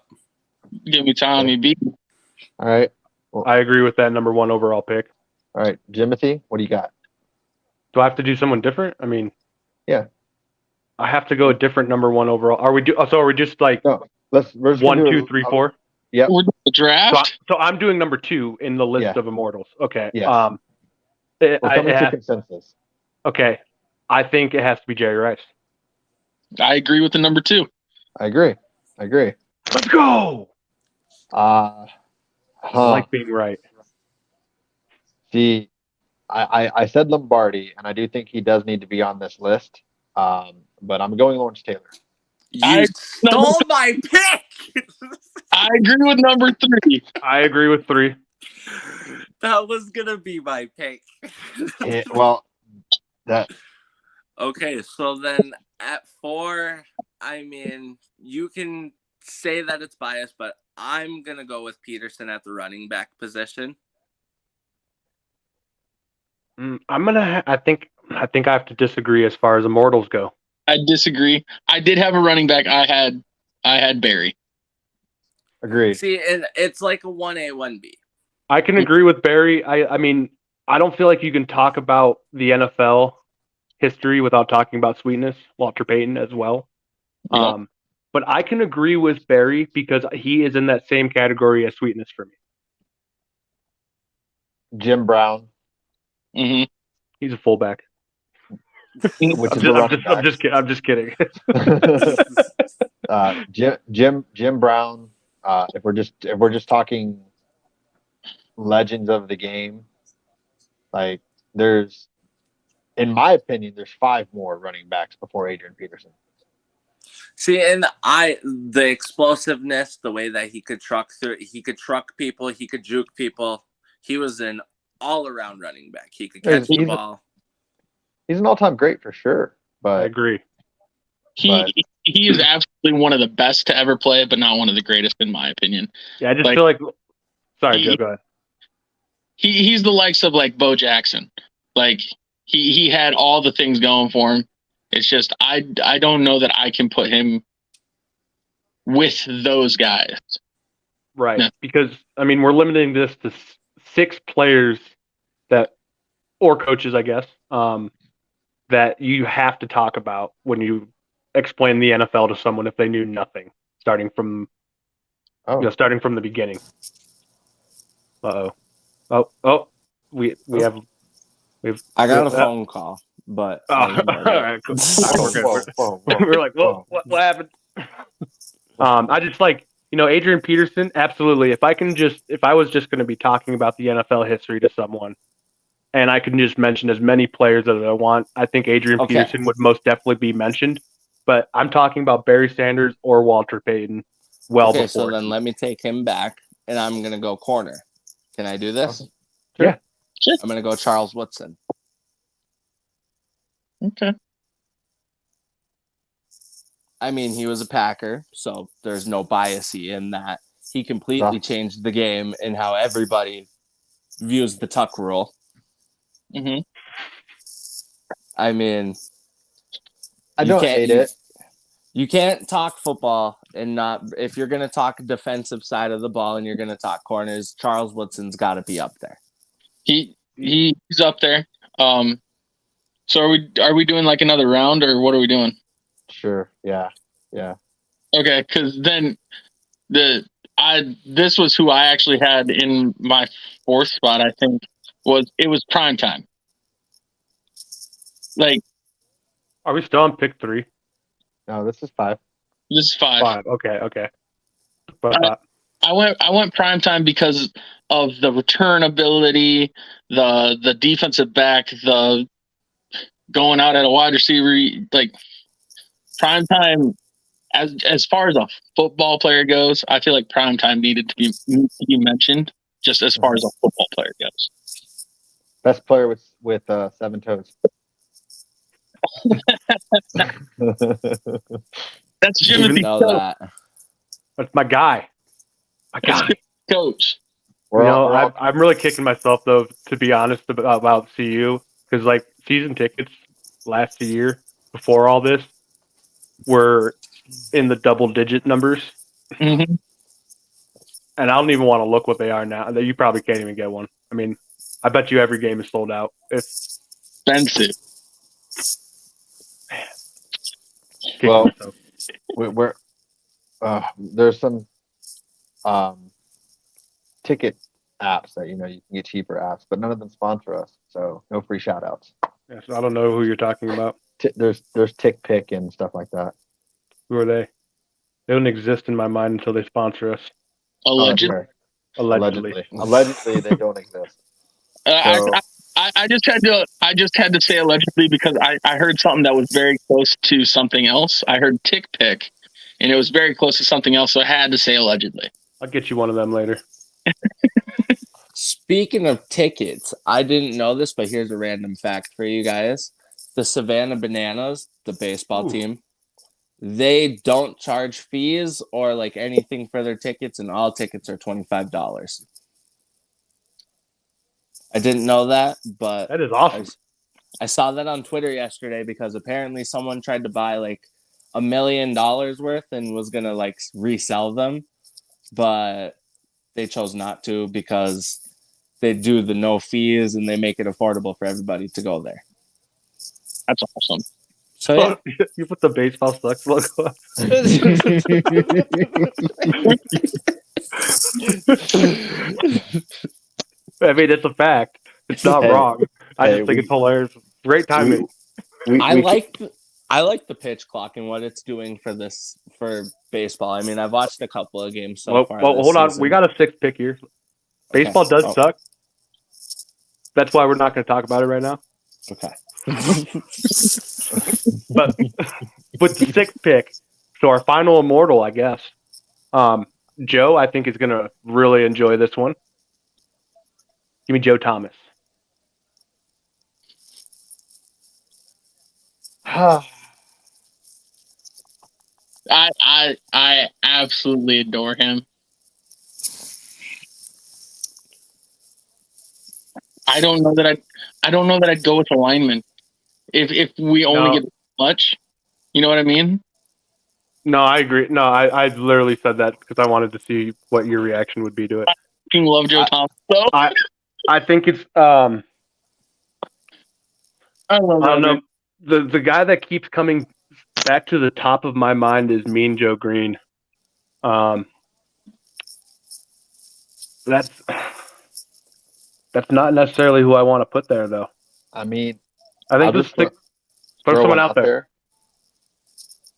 give me Tommy B. All right, I agree with that number 1 overall pick. all right, Jimothy, what do you got? Do I have to do someone different? I mean, Yeah. I have to go a different number 1 overall. Are we just like No, we're just 1, gonna 2, 3, 4? Yep. We're doing the draft. So I'm doing number 2 in the list Yeah. of immortals. Okay. Yes. We're coming to consensus. Okay. I think it has to be Jerry Rice. I agree with the number 2. I agree. Let's go. Uh, I like being right. See, I said Lombardi, and I do think he does need to be on this list. But I'm going Lawrence Taylor. You stole my pick. I agree with number 3. I agree with 3. That was gonna be my pick. Well, that Okay, so then at 4, I mean, you can say that it's biased, but I'm gonna go with Peterson at the running back position. I think I have to disagree as far as immortals go. I disagree. I did have a running back. I had Barry. agreed. See, and it's like a 1A, 1B. I can agree with Barry. I mean, I don't feel like you can talk about the NFL history without talking about Sweetness, Walter Payton as well. Yeah. But I can agree with Barry because he is in that same category as Sweetness for me. Jim Brown, Mm-hmm. He's a fullback. which is a running back. I'm just kidding. Jim Brown. If we're just talking legends of the game. Like there's, in my opinion, there's 5 more running backs before Adrian Peterson. See, and the explosiveness, the way that he could truck people, he could juke people. He was an all-around running back. He could catch the ball. He's an all-time great for sure. But I agree. He is absolutely one of the best to ever play, but not one of the greatest in my opinion. Yeah, I just feel like. Sorry, Joe. Go ahead. He's the likes of like Bo Jackson. Like he had all the things going for him. It's just I don't know that I can put him with those guys. Right, No. because I mean we're limiting this to 6 players or coaches, I guess, that you have to talk about when you explain the NFL to someone if they knew nothing, starting from the beginning. We have. I got a phone call, but all right, cool. We're like, what happened? I just like, Adrian Peterson. Absolutely. If I was just going to be talking about the NFL history to someone, and I can just mention as many players as I want, I think Adrian Peterson would most definitely be mentioned. But I'm talking about Barry Sanders or Walter Payton. Before. So then let me take him back, and I'm going to go corner. Can I do this? Yeah. Sure. I'm going to go Charles Woodson. Okay. I mean, he was a Packer, so there's no bias in that. He completely changed the game in how everybody views the tuck rule. Mm-hmm. I mean, I don't hate it. You can't talk football and not, if you're going to talk defensive side of the ball and you're going to talk corners, Charles Woodson's got to be up there. He's up there. So are we doing like another round or what are we doing? Sure. Yeah. Okay, because then this was who I actually had in my 4th spot. I think was prime time. Like, are we still on pick 3? No, this is 5. This is 5. 5. Okay. But I went prime time because of the return ability, the defensive back, the going out at a wide receiver. Like prime time, as far as a football player goes, I feel like prime time needed to be mentioned. Just as far as a football player goes, best player with 7 toes. That's Jimmy. That's my guy. Coach. I'm really kicking myself though, to be honest about CU, because like season tickets last year before all this were in the double-digit numbers, mm-hmm. and I don't even want to look what they are now. You probably can't even get one. I mean, I bet you every game is sold out. It's expensive. Well, we're there's some ticket apps that you can get cheaper apps, but none of them sponsor us, so no free shout outs. Yeah, so I don't know who you're talking about. There's TickPick and stuff like that. Who are they? They don't exist in my mind until they sponsor us. Allegedly. Allegedly, they don't exist. I just had to say allegedly because I heard something that was very close to something else. I heard TickPick, and it was very close to something else, so I had to say allegedly. I'll get you one of them later. Speaking of tickets, I didn't know this, but here's a random fact for you guys. The Savannah Bananas, the baseball team, they don't charge fees or like anything for their tickets, and all tickets are $25. I didn't know that, but that is awesome. I saw that on Twitter yesterday because apparently someone tried to buy like $1 million worth and was gonna like resell them, but they chose not to because they do the no fees and they make it affordable for everybody to go there. That's awesome. So yeah. You put the baseball sucks logo up. I mean, it's a fact. It's not wrong. I just think it's hilarious. Great timing. I like the pitch clock and what it's doing for baseball. I mean, I've watched a couple of games so far. Well, hold on. We got a 6th pick here. Baseball does suck. That's why we're not going to talk about it right now. Okay. But with the 6th pick, so our final immortal, I guess. Joe, I think, is going to really enjoy this one. Give me Joe Thomas. I absolutely adore him. I don't know that I'd go with a lineman if we only get much. You know what I mean? No, I agree. No, I literally said that because I wanted to see what your reaction would be to it. I love Joe Thomas though. I think it's I don't know. The guy that keeps coming back to the top of my mind is Mean Joe Green. That's not necessarily who I want to put there, though. I mean, I think just put someone out there.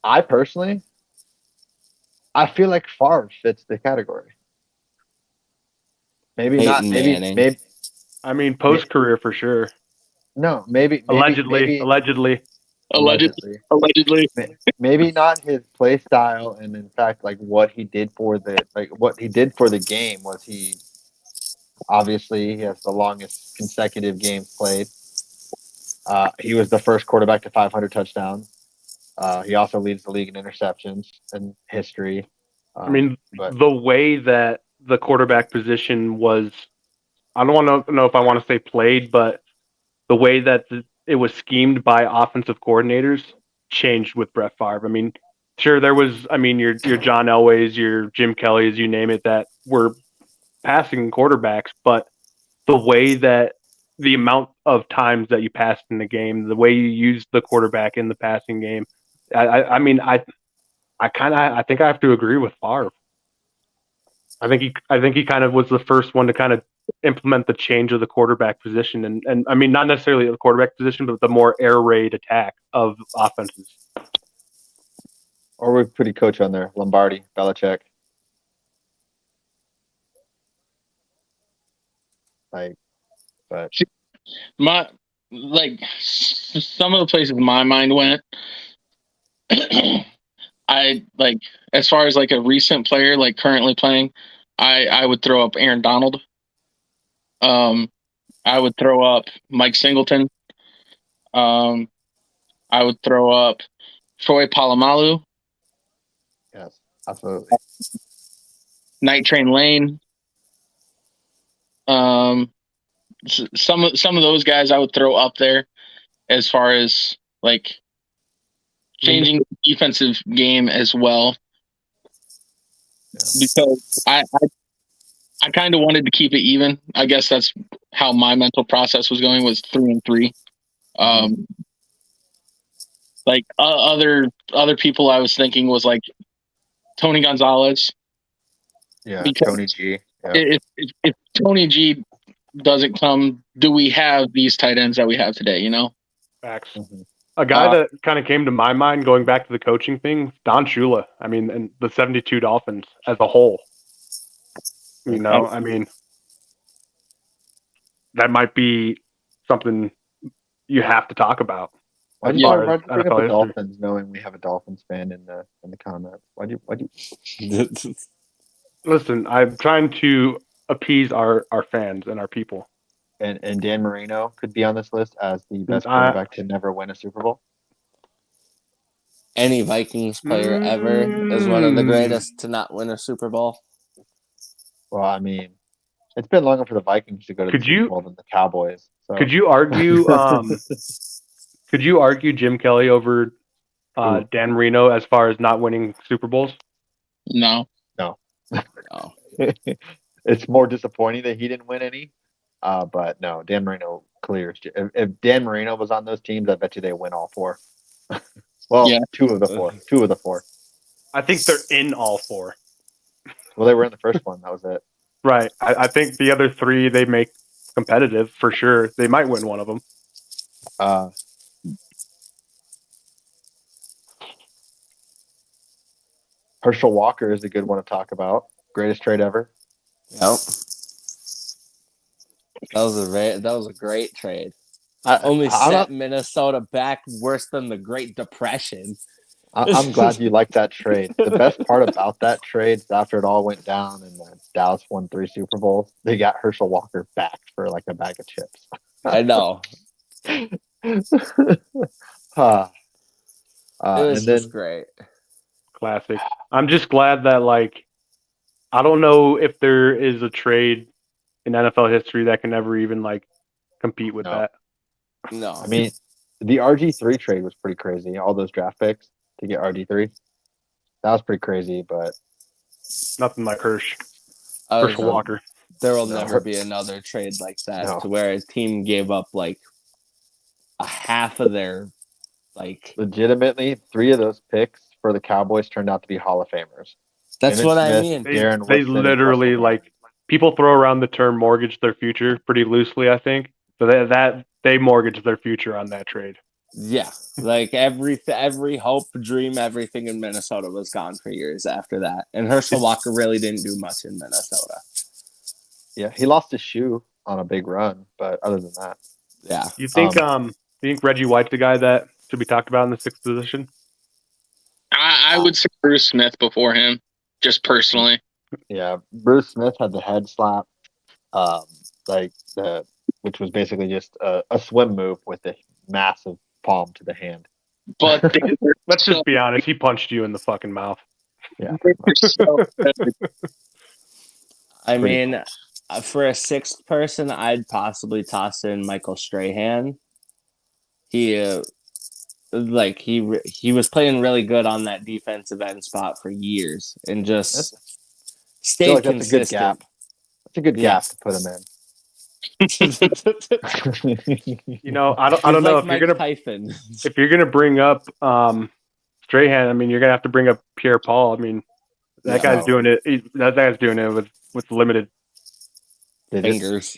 I personally, I feel like Favre fits the category. Maybe not. Maybe. I mean, post career for sure. No, maybe. Allegedly. Maybe not his play style, and in fact, like what he did for the game was he obviously has the longest consecutive games played. He was the first quarterback to 500 touchdowns. He also leads the league in interceptions in history. I mean, the way that the quarterback position was, I don't want to know if I want to say played, but the way that it was schemed by offensive coordinators changed with Brett Favre. I mean, sure, there was, your John Elways, your Jim Kellys, you name it, that were passing quarterbacks, but the way that the amount of times that you passed in the game, the way you used the quarterback in the passing game, I think I have to agree with Favre. I think he kind of was the first one to kind of implement the change of the quarterback position, and I mean not necessarily the quarterback position, but the more air raid attack of offenses. Or we put a coach on there, Lombardi, Belichick. Some of the places my mind went. I like as far as like a recent player, like currently playing, I would throw up Aaron Donald. I would throw up Mike Singleton. I would throw up Troy Polamalu. Yes, absolutely. Night Train Lane. Some of those guys I would throw up there as far as like changing the defensive game as well. Because I kind of wanted to keep it even. I guess that's how my mental process was going, was 3-3. Like other people I was thinking was like Tony Gonzalez. Yeah, Tony G. Yeah. If Tony G doesn't come, do we have these tight ends that we have today? You know, facts. Mm-hmm. A guy that kind of came to my mind going back to the coaching thing, Don Shula. I mean, and the 72 Dolphins as a whole. You know, I mean, that might be something you have to talk about. Why do you bring up the Dolphins, knowing we have a Dolphins fan in the comments? Why do you? Listen, I'm trying to appease our fans and our people. And Dan Marino could be on this list as the best quarterback to never win a Super Bowl. Any Vikings player ever is one of the greatest to not win a Super Bowl. Well, I mean, it's been longer for the Vikings to go to the Super Bowl than the Cowboys. So. Could you argue? Could you argue Jim Kelly over Dan Marino as far as not winning Super Bowls? No. It's more disappointing that he didn't win any. But no, Dan Marino clears. If Dan Marino was on those teams, I bet you they win all 4. Well, yeah. Two of the four. I think they're in all 4. Well, they were in the first one. That was it. Right. I think the other 3 they make competitive for sure. They might win one of them. Herschel Walker is a good one to talk about. Greatest trade ever. Yep. That was a great trade. I, Only I'm set not, Minnesota back worse than the Great Depression. I'm glad you like that trade. The best part about that trade is after it all went down and Dallas won 3 Super Bowls, they got Herschel Walker back for like a bag of chips. I know. Huh. It was And just then great. Classic. I'm just glad that like I don't know if there is a trade in NFL history that can ever even like compete with No. that. No. I mean, the RG3 trade was pretty crazy. All those draft picks to get RG3, that was pretty crazy. But Nothing like Herschel I was, Walker. there will No. never be another trade like that No. to where a team gave up like a half of their like. legitimately, 3 of those picks for the Cowboys turned out to be Hall of Famers. That's Emmitt what I Smith, mean. Darren They Woodson, and literally Russell like Gage. people throw around the term mortgage their future pretty loosely, I think. So that they mortgaged their future on that trade. Yeah, like every hope, dream, everything in Minnesota was gone for years after that. And Herschel Walker really didn't do much in Minnesota. Yeah, he lost his shoe on a big run, but other than that, Yeah. You think Reggie White's the guy that should be talked about in the 6th position? I would say Bruce Smith before him, just personally. yeah, Bruce Smith had the head slap, like which was basically just a swim move with a massive palm to the hand. But Let's just be honest. He punched you in the fucking mouth. Yeah. I Pretty mean, for a 6th person, I'd possibly toss in Michael Strahan. He he was playing really good on that defensive end spot for years and just stayed like that's a good consistent. gap. That's a good Yeah. gap to put him in. You know, I don't know like if you're gonna bring up Strahan. I mean, you're gonna have to bring up Pierre Paul. I mean, that guy's doing it. That guy's doing it with limited fingers.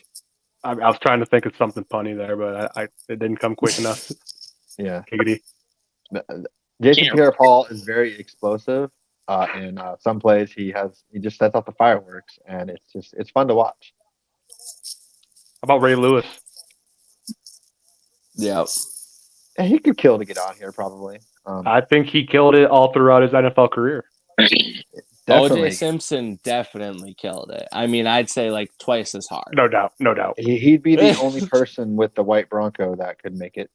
I was trying to think of something funny there, but it didn't come quick enough. Yeah. Giggity. Jason Pierre-Paul is very explosive. In some plays, he just sets off the fireworks, and it's fun to watch. How about Ray Lewis? Yeah. And he could kill to get on here, probably. I think he killed it all throughout his NFL career. Definitely. OJ Simpson definitely killed it. I mean, I'd say like twice as hard. No doubt. He'd be the only person with the white Bronco that could make it.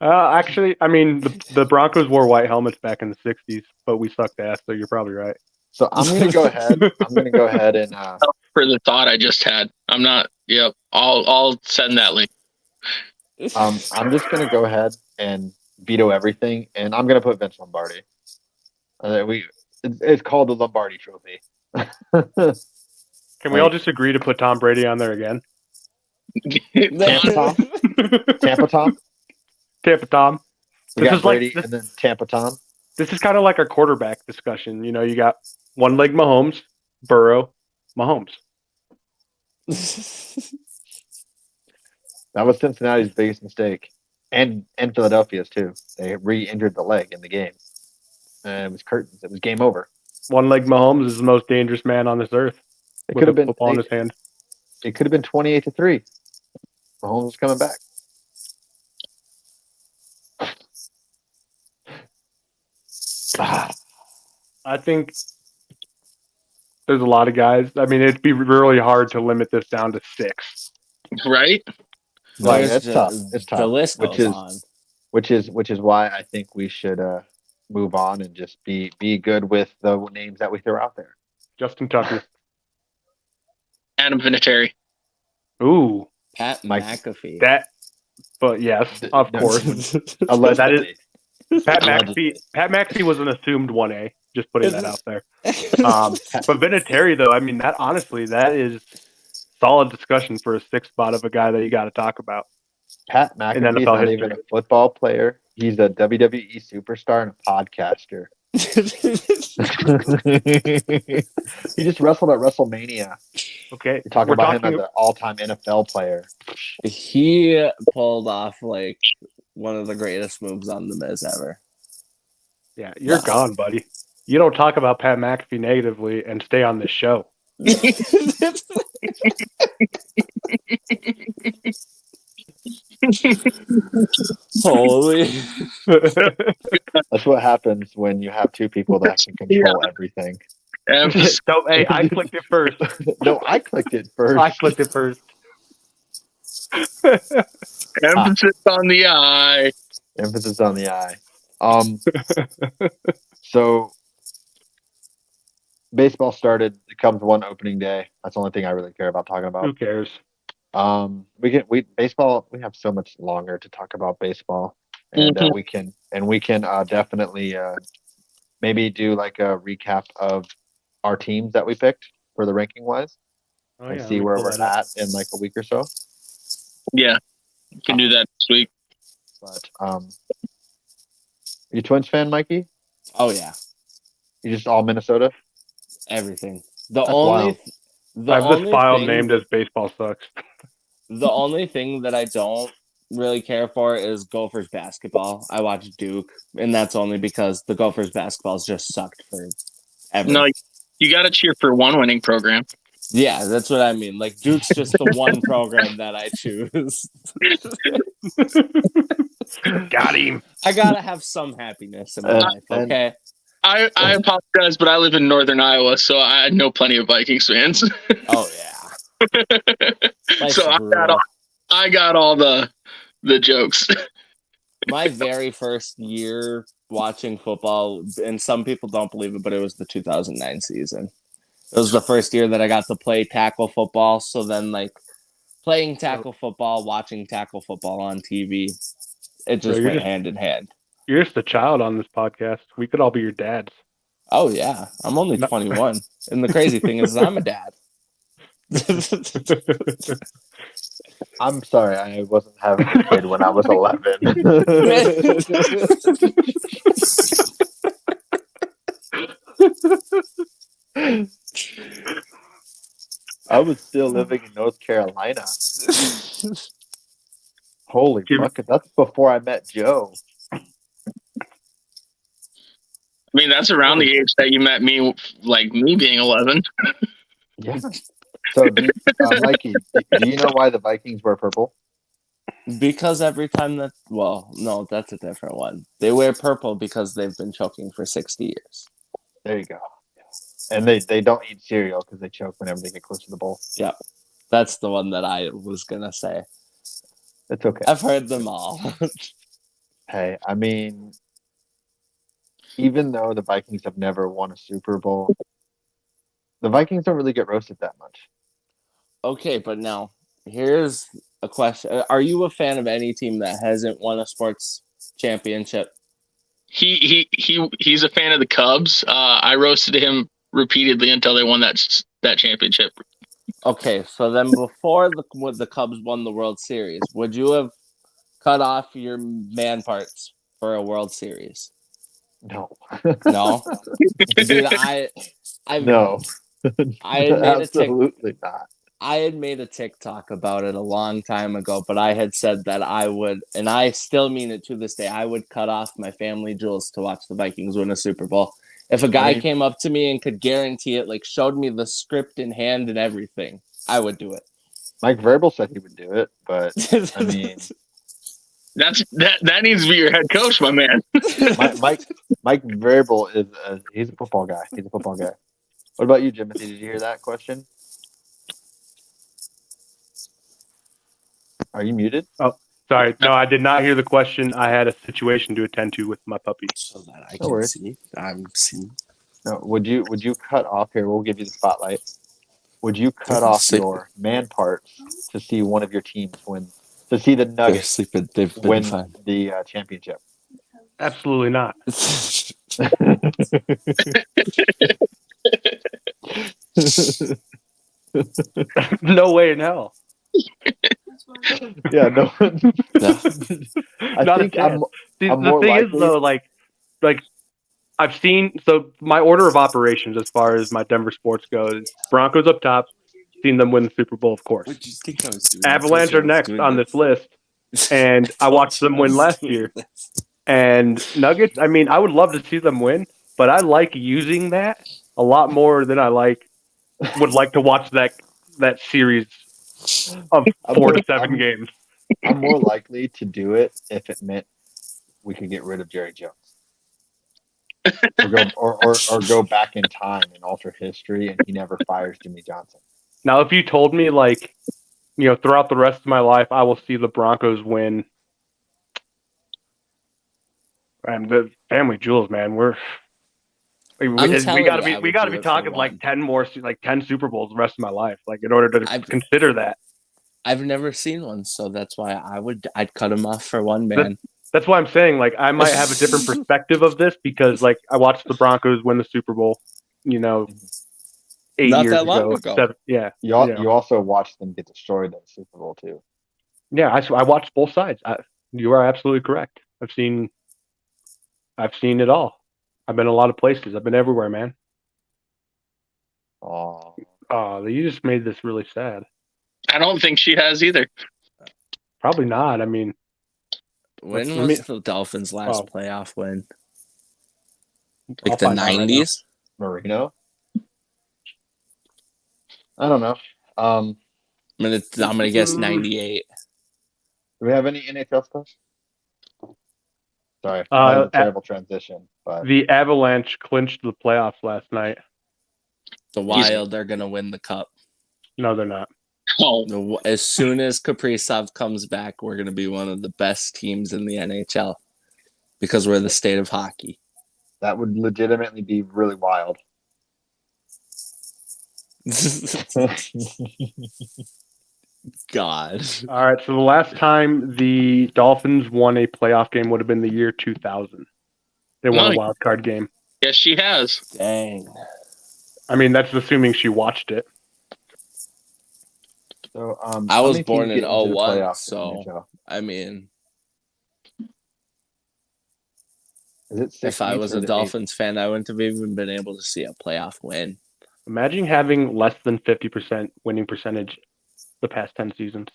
Actually, I mean, the Broncos wore white helmets back in the 60s, but we sucked ass, so you're probably right. So I'm going to go ahead. And for the thought I just had. I'm not. Yep. I'll send that link. I'm just going to go ahead and veto everything, and I'm going to put Vince Lombardi. It's called the Lombardi Trophy. Can we all just agree to put Tom Brady on there again? Tampa Tom. Tampa Tom. Tampa Tom. We got Brady and then Tampa Tom. This is kind of like a quarterback discussion. You know, you got one leg Mahomes, Burrow, Mahomes. That was Cincinnati's biggest mistake, and Philadelphia's too. They re-injured the leg in the game, and it was curtains. It was game over. One leg Mahomes is the most dangerous man on this earth. It could have been football in his hand. It could have been 28-3. Mahomes was coming back. I think there's a lot of guys. I mean, it'd be really hard to limit this down to 6. Right? Right. It's tough. It's tough. The list goes on. Which is why I think we should move on and just be good with the names that we throw out there. Justin Tucker. Adam Vinatieri. Ooh. Pat McAfee. But yes, of course. Allegedly. Pat McAfee was an assumed 1A. Just putting that out there. But Vinatieri, though, I mean, that is solid discussion for a 6th spot of a guy that you got to talk about. Pat McAfee is not even a football player. He's a WWE superstar and a podcaster. He just wrestled at WrestleMania. Okay. You're talking about him as an all-time NFL player. He pulled off like one of the greatest moves on The Miz ever. Yeah, you're gone, buddy. You don't talk about Pat McAfee negatively and stay on this show. Holy. That's what happens when you have two people that can control everything. Emphasis, So, hey, I clicked it first. No, I clicked it first. I clicked it first. emphasis on the I. Emphasis on the I. So baseball started. It comes one opening day. That's the only thing I really care about talking about. Who cares? We have so much longer to talk about baseball, and we can definitely maybe do like a recap of our teams that we picked for the ranking wise, Oh, and yeah, see let me where pull we're that up. at in like a week or so. Yeah, you can do that this week. But you Twins fan, Mikey? Oh yeah, You just all Minnesota? everything. The That's only wild. I have this only file thing, named as Baseball Sucks. the only thing that I don't really care for is Gophers basketball. I watch Duke, and that's only because the Gophers basketball's just sucked for ever. No, you got to cheer for one winning program. Yeah, that's what I mean. Like Duke's just the one program that I choose. Got him. I gotta have some happiness in my life, okay? I apologize, but I live in northern Iowa, so I know plenty of Vikings fans. Oh yeah. Life's So brutal. I got all the jokes. My very first year watching football, and some people don't believe it, but it was the 2009 season. It was the first year that I got to play tackle football. So then, like, playing tackle football, watching tackle football on TV, it just went hand in hand. You're just a child on this podcast. We could all be your dads. Oh, yeah. I'm only 21. And the crazy thing is I'm a dad. I'm sorry, I wasn't having a kid when I was 11. I was still living in North Carolina. Holy fuck, that's before I met Joe. I mean, that's around the age that you met me, like me being 11. Yeah. So, Mikey, do you know why the Vikings wear purple? Because every time that, well, no, that's a different one. They wear purple because they've been choking for 60 years. There you go. And they don't eat cereal because they choke whenever they get close to the bowl. Yep. That's the one that I was going to say. It's okay. I've heard them all. Hey, I mean, even though the Vikings have never won a Super Bowl, the Vikings don't really get roasted that much. Okay, but now, here's a question. Are you a fan of any team that hasn't won a sports championship? He's a fan of the Cubs. I roasted him repeatedly until they won that championship. Okay, so then before the Cubs won the World Series, would you have cut off your man parts for a World Series? No. No? Dude, I no. I had made absolutely not. I had made a TikTok about it a long time ago, but I had said that I would, and I still mean it to this day, I would cut off my family jewels to watch the Vikings win a Super Bowl. If a guy came up to me and could guarantee it, like showed me the script in hand and everything, I would do it. Mike Vrabel said he would do it, but I mean, that needs to be your head coach, my man. Mike Vrabel is he's a football guy. He's a football guy. What about you, Jimothy? Did you hear that question? Are you muted? Oh, sorry. No, I did not hear the question. I had a situation to attend to with my puppy. So that I can see. I'm seeing. No, would you cut off here? We'll give you the spotlight. Would you cut off your man parts to see one of your teams win? To see the Nuggets win the championship? Absolutely not. No way in hell. Yeah, no. Not a chance. See, the thing is, though, like I've seen. So my order of operations, as far as my Denver sports goes, Broncos up top. Seen them win the Super Bowl, of course. What do you think I was doing? Avalanche are next on this list, and I watched them win last year. And Nuggets, I mean, I would love to see them win, but I like using that a lot more than I like would like to watch that series of I'm 4 more, to 7 I'm, games. I'm more likely to do it if it meant we could get rid of Jerry Jones. Or go back in time and alter history, and he never fires Jimmy Johnson. Now, if you told me like, throughout the rest of my life, I will see the Broncos win, and the family jewels, man, I'm telling gotta you, be I we would gotta do be it for talking like one. 10 Super Bowls the rest of my life, like in order to consider that. I've never seen one, so that's why I'd cut him off for one, man. That's why I'm saying like I might have a different perspective of this because like I watched the Broncos win the Super Bowl, 8 Not years that long ago. ago. 7, yeah, You also watched them get destroyed in the Super Bowl too. yeah. I watched both sides. You are absolutely correct. I've seen it all. I've been a lot of places. I've been everywhere, man. Oh, Oh, you just made this really sad. I don't think she has either. Probably not. I mean, When let me- was the Dolphins' last Oh. playoff win? I'll Like the find out right now. 90s? Marino. I don't know. I'm gonna guess 98. Do we have any NHL stuff? Sorry, that was a terrible transition. But the Avalanche clinched the playoffs last night. The Wild are gonna win the cup. No, they're not. Oh, As soon as Kaprizov comes back, we're gonna be one of the best teams in the NHL because we're the state of hockey. that would legitimately be really wild. God. All right, so the last time the Dolphins won a playoff game would have been the year 2000. They won a Nice. wild card game. yes, she has. Dang. I mean, that's assuming she watched it. So, I how was many born teams in get into the 01, playoffs in so NHL? I mean, Is it 6 if I each was or a is it 8? Dolphins fan, I wouldn't have even been able to see a playoff win. Imagine having less than 50% winning percentage the past 10 seasons.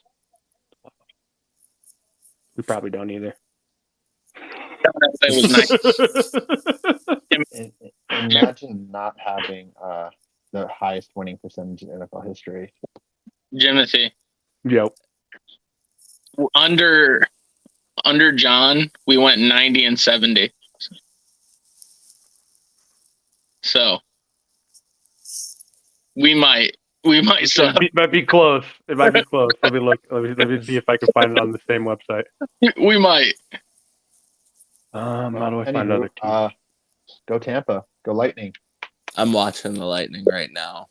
We probably don't either. That was nice. Imagine not having the highest winning percentage in NFL history. Jimothy. Yep. Under John, we went 90 and 70. So we might suck. It might be close. It might be close. Let me look. Let me see if I can find it on the same website. We might. How do I find other Anywho, teams? go Tampa. Go Lightning. I'm watching the Lightning right now.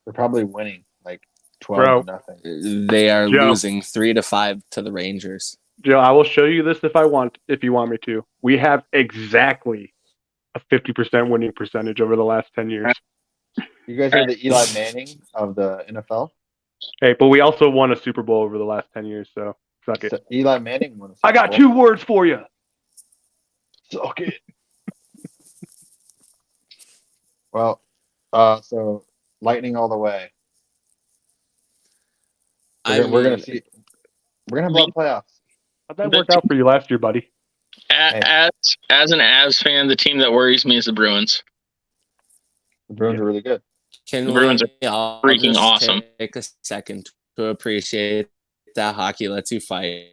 They're probably winning like 12-0. They are Joe. losing 3-5 to the Rangers. Joe, I will show you this if you want me to. We have exactly a 50% winning percentage over the last 10 years. You guys are the Eli Manning of the NFL. Hey, but we also won a Super Bowl over the last 10 years, so suck it. So Eli Manning won a Super I got Bowl. 2 words for you. Suck it. Well, so Lightning all the way. We're gonna see. We're gonna have a lot of playoffs. How'd that work out for you last year, buddy? As an Avs fan, the team that worries me is the Bruins. The Bruins are really good. Can The Bruins we all freaking just awesome. take a second to appreciate that hockey lets you fight?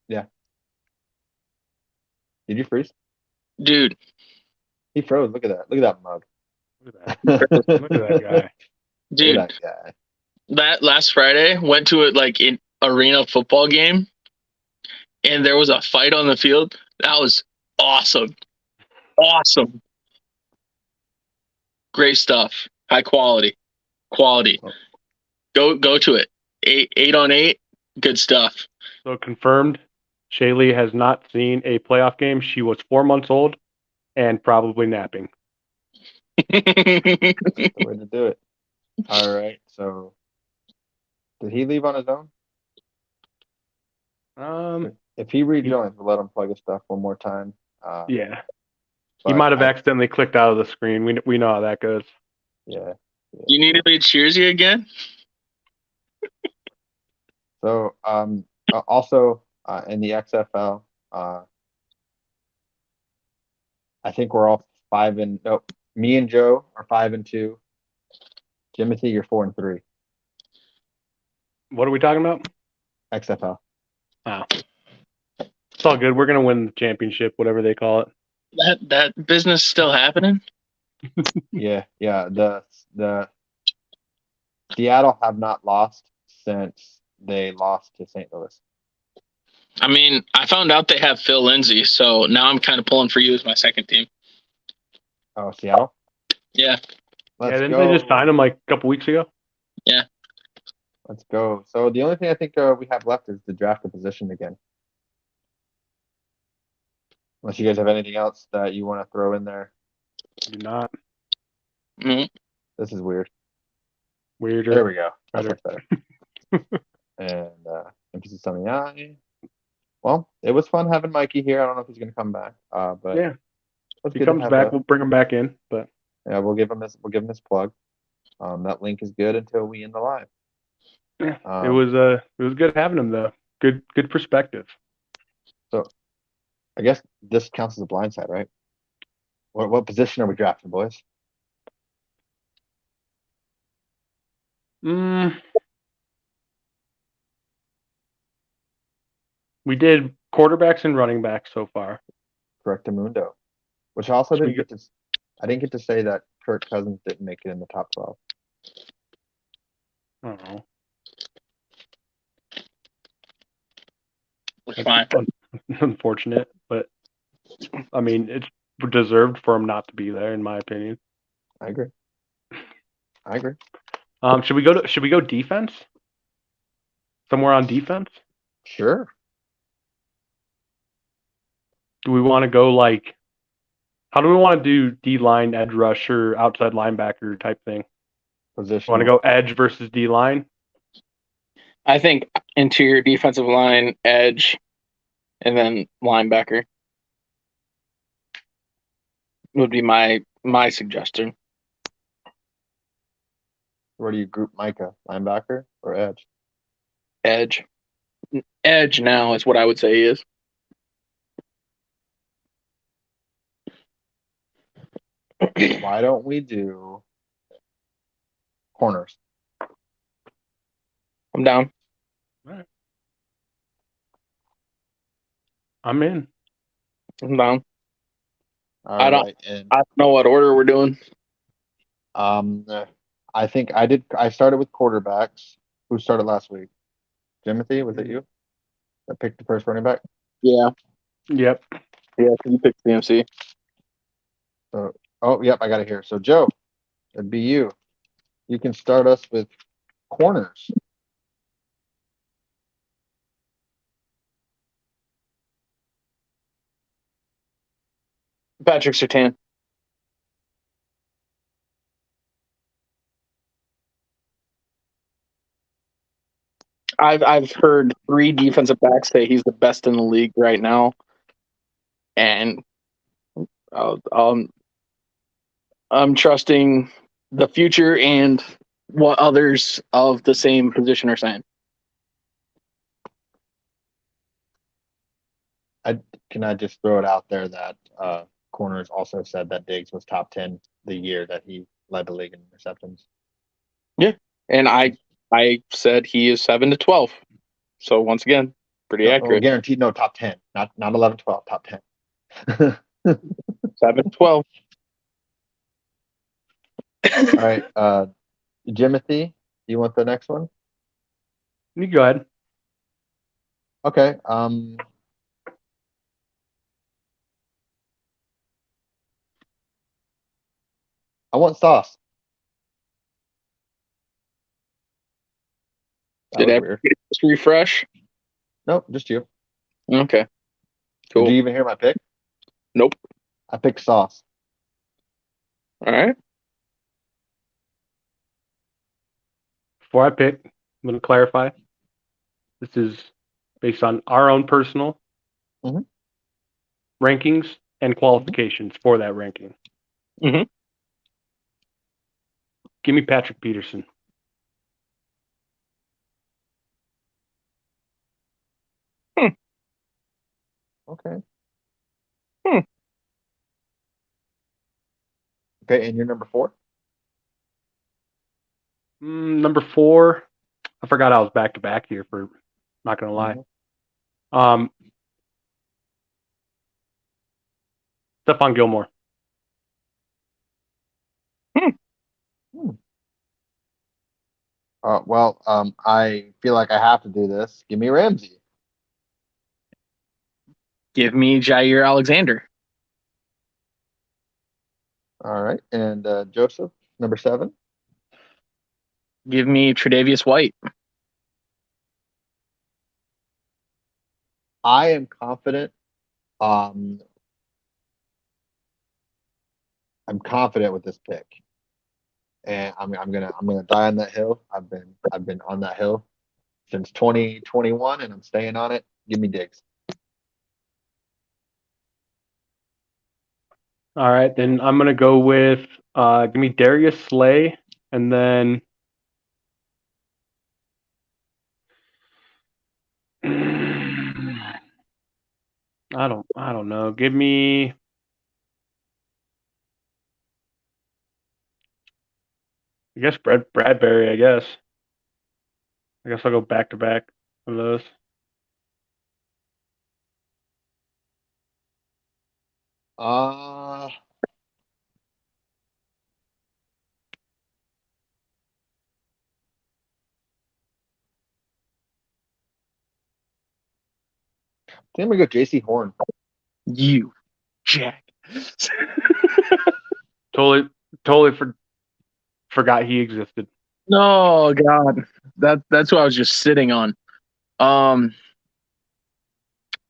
Yeah. Did you freeze? Dude, He froze. Look at that. Look at that mug. Look at that. Look at that guy. dude, Look at that guy. that last Friday went to an arena football game, and there was a fight on the field. That was awesome. Awesome. Great stuff. High quality. Quality. Go to it. 8 on 8. Good stuff. So confirmed, Shaylee has not seen a playoff game. She was 4 months old and probably napping. That's the way to do it. All right. So, did he leave on his own? If he rejoins, we'll let him plug his stuff one more time. Yeah. He might have accidentally clicked out of the screen. We know how that goes. Yeah. You need anybody to cheers you again? So, also in the XFL, I think we're all 5 and nope. Me and Joe are 5-2. Jimothy, you're 4-3. What are we talking about? XFL. Oh. It's all good. We're gonna win the championship, whatever they call it. That business still happening? Yeah. The Seattle have not lost since they lost to St. Louis. I mean, I found out they have Phil Lindsay, so now I'm kind of pulling for you as my second team. Oh, Seattle? Yeah. Let's Didn't go. they just sign him like a couple weeks ago? Let's go. So the only thing I think we have left is to draft a position again. Unless you guys have anything else that you want to throw in there. Do not. Mhm. This is weird. Weirder. There we go. That's Better. much better. And emphasis on the I. Well, it was fun having Mikey here. I don't know if he's going to come back, but Yeah. it was If he good to comes have back, we'll bring him back in. But yeah, we'll give him this plug. That link is good until we end the live. yeah, it was good having him though. Good perspective. So I guess this counts as a blindside, right? What position are we drafting, boys? We did quarterbacks and running backs so far. Correctamundo. Which I also Should we didn't get to. I didn't get to say that Kirk Cousins didn't make it in the top 12. I don't know. It's fine. Unfortunate, but I mean it's deserved for him not to be there, in my opinion. I agree. Should we go defense? Somewhere on defense? Sure. Do we want to go like? How do we want to do D line, edge rusher, outside linebacker type thing? Position. Want to go edge versus D line? I think interior defensive line, edge, and then linebacker would be my suggestion. Where do you group Micah? Linebacker or edge? Edge. Edge now is what I would say he is. Why don't we do corners? I'm down. I'm in. I'm down. All right. And I don't know what order we're doing. I think I started with quarterbacks. Who started last week? Timothy, was it you that picked the first running back? Yeah. Yep. Yeah, you picked CMC. So, yep, I got it here. So, Joe, it'd be you. You can start us with corners. Patrick Surtain. I've heard 3 defensive backs say he's the best in the league right now, and I'm trusting the future and what others of the same position are saying. Can I just throw it out there that corners also said that Diggs was top 10 the year that he led the league in interceptions. Yeah, and I said he is 7 to 12. So once again, pretty accurate. Guaranteed no top 10, not 11, 12, top 10. 7 to 12. All right, Jimothy, you want the next one? You go ahead. Okay. I want Sauce. Did everybody just refresh? Nope, just you. Okay. Cool. Did you even hear my pick? Nope. I picked Sauce. All right. Before I pick, I'm going to clarify. This is based on our own personal rankings and qualifications for that ranking. Mm-hmm. Give me Patrick Peterson. Okay. Okay, and you're number 4? Number 4, I forgot I was back to back here. For not gonna lie. Stephon Gilmore. Well, I feel like I have to do this. Give me Ramsey. Give me Jair Alexander. All right, and Joseph, number 7. Give me Tre'Davious White. I am confident. I'm confident with this pick, and I'm gonna die on that hill. I've been on that hill since 2021, and I'm staying on it. Give me Diggs. All right, then I'm gonna go with give me Darius Slay, and then I don't know. Give me. I guess Bradbury. I guess I'll go back to back of those. I'm gonna go J.C. Horn. You, Jack. Totally forgot he existed. No, God, that's what I was just sitting on.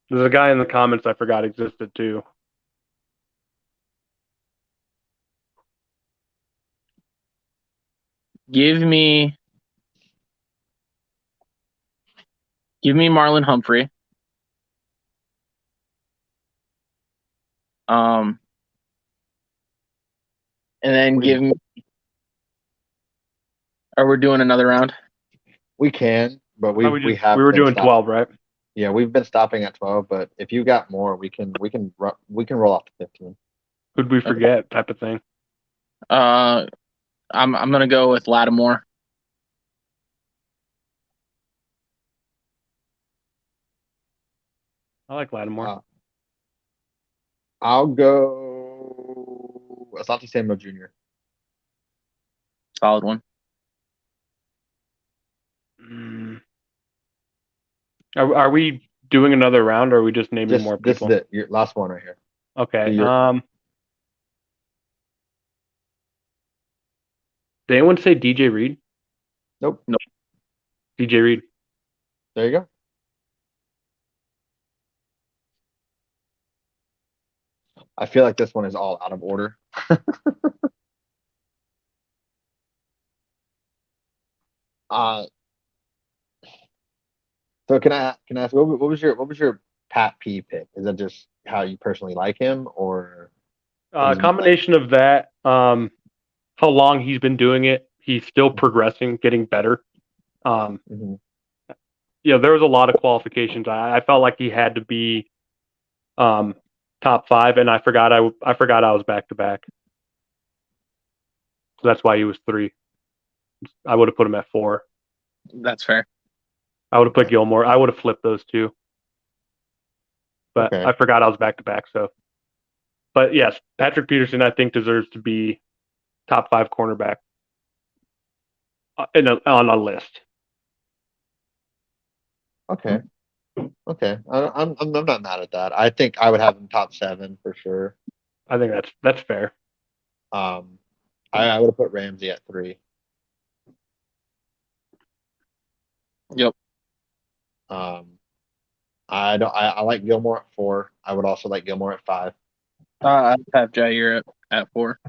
There's a guy in the comments I forgot existed too. Give me Marlon Humphrey. And then give me. Are we doing another round? We can, but we were doing 12, right? Yeah, we've been stopping at 12, but if you got more, we can roll off to 15. Who'd we forget? Type of thing. I'm gonna go with Lattimore. I like Lattimore. I'll go Asante Samuel Jr. Solid one. Are we doing another round, or are we just naming more people? This is it. Your last one right here. Okay. Did anyone say DJ Reed? Nope. DJ Reed. There you go. I feel like this one is all out of order. So can I ask what was your Pat P pick? Is that just how you personally like him, or combination of that, how long he's been doing it, he's still progressing, getting better. There was a lot of qualifications. I felt like he had to be top 5, and I forgot I was back to back. So that's why he was 3. I would have put him at 4. That's fair. I would have put Gilmore. I would have flipped those two. But okay. I forgot I was back to back. So, but yes, Patrick Peterson, I think, deserves to be top 5 cornerback on a list. Okay. I'm not mad at that. I think I would have him top 7 for sure. I think that's fair. I would have put Ramsey at 3. Yep. I like Gilmore at 4. I would also like Gilmore at 5. I'd have Jair at 4.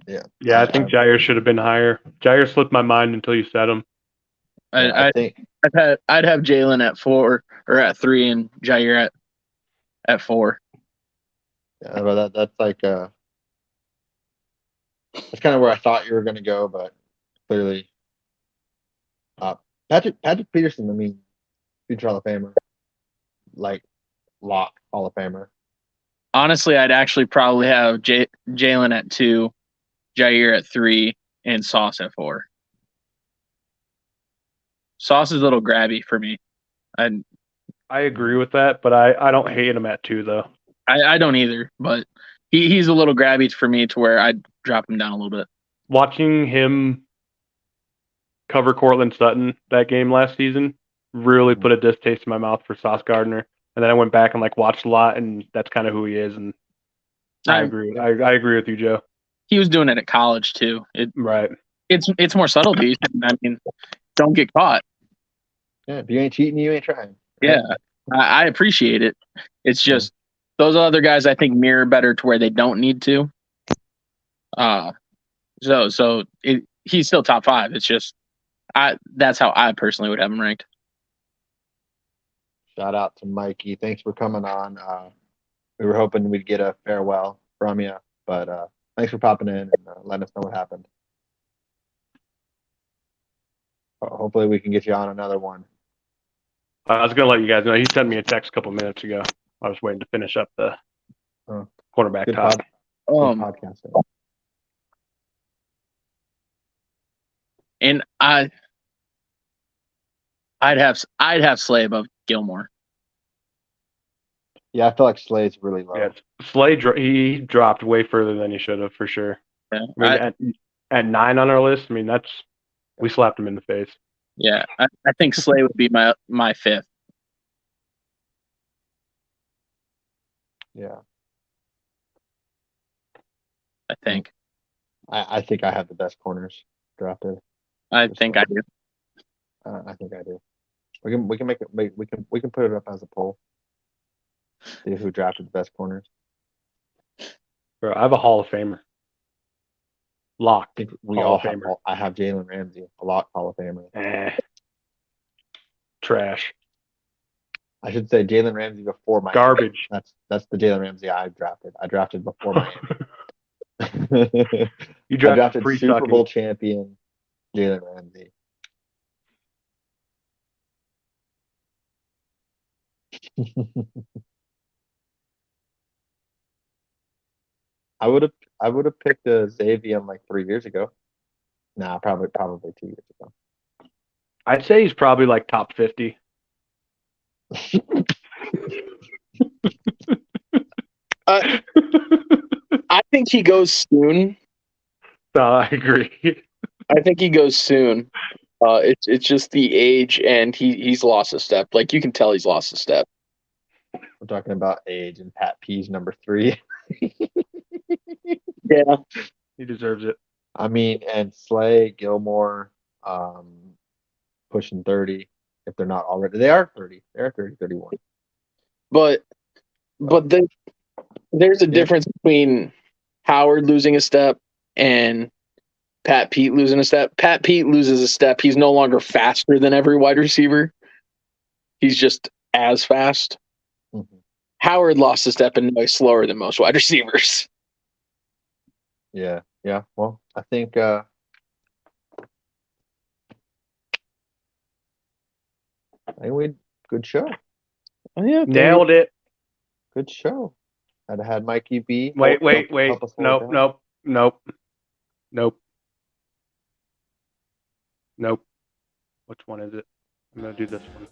Yeah. Yeah, I think Jair should have been higher. Jair slipped my mind until you said him. I think I'd have Jalen at 4 or at 3 and Jair at 4. Yeah, but that's like that's kind of where I thought you were going to go, but clearly, Patrick Peterson. I mean, future Hall of Famer, like lock Hall of Famer. Honestly, I'd actually probably have Jalen at 2 Jair at 3, and Sauce at 4. Sauce is a little grabby for me. I agree with that, but I don't hate him at 2 though. I don't either, but he's a little grabby for me to where I'd drop him down a little bit. Watching him cover Cortland Sutton that game last season really put a distaste in my mouth for Sauce Gardner. And then I went back and watched a lot, and that's kind of who he is. And I agree. I agree with you, Joe. He was doing it at college too. Right. It's more subtlety. I mean, don't get caught. Yeah, if you ain't cheating, you ain't trying. Right? Yeah, I appreciate it. It's just those other guys I think mirror better to where they don't need to. So he's still top 5. It's just that's how I personally would have him ranked. Shout out to Mikey. Thanks for coming on. We were hoping we'd get a farewell from you, but thanks for popping in and letting us know what happened. Hopefully we can get you on another one. I was going to let you guys know. He sent me a text a couple minutes ago. I was waiting to finish up the cornerback talk. Podcast. And I'd have Slay above Gilmore. Yeah, I feel like Slay's really low. Yeah, Slay he dropped way further than he should have for sure. Yeah, I mean, at 9 on our list, I mean we slapped him in the face. Yeah, I think Slay would be my 5th. Yeah, I think. I think I have the best corners drafted. I think I do. I think I do. We can make it. We can put it up as a poll. See who drafted the best corners. Bro, I have a Hall of Famer. Locked. We all have. I have Jalen Ramsey, a locked Hall of Famer. Trash. I should say Jalen Ramsey before my garbage. That's the Jalen Ramsey I drafted. I drafted before my. You drafted Super Bowl champion Jalen Ramsey. I would have picked Xavier like 3 years ago. Nah, probably 2 years ago. I'd say he's probably top 50. I think he goes soon. I agree. I think he goes soon. It's just the age, and he's lost a step. You can tell he's lost a step. We're talking about age, and Pat P's number 3. Yeah, he deserves it. I mean, and Slay, Gilmore, pushing 30 if they're not already. They are 30. They're 30, 31. But there's a difference between Howard losing a step and Pat Pete losing a step. Pat Pete loses a step. He's no longer faster than every wide receiver. He's just as fast. Mm-hmm. Howard lost a step and now he's slower than most wide receivers. Yeah. Well, I think we good show. Oh, yeah, nailed it. Good show. I'd have had Mikey B. Wait. Nope. Which one is it? I'm gonna do this one.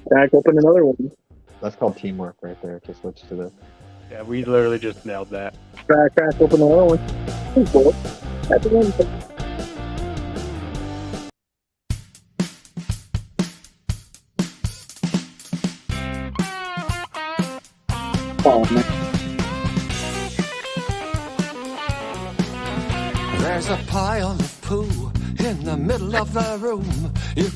Back open another one. That's called teamwork right there to switch to this. Yeah, we literally just nailed that. Crack open another one. Cool. That's the one. Oh, man. There's a pile of poo in the middle of the room. You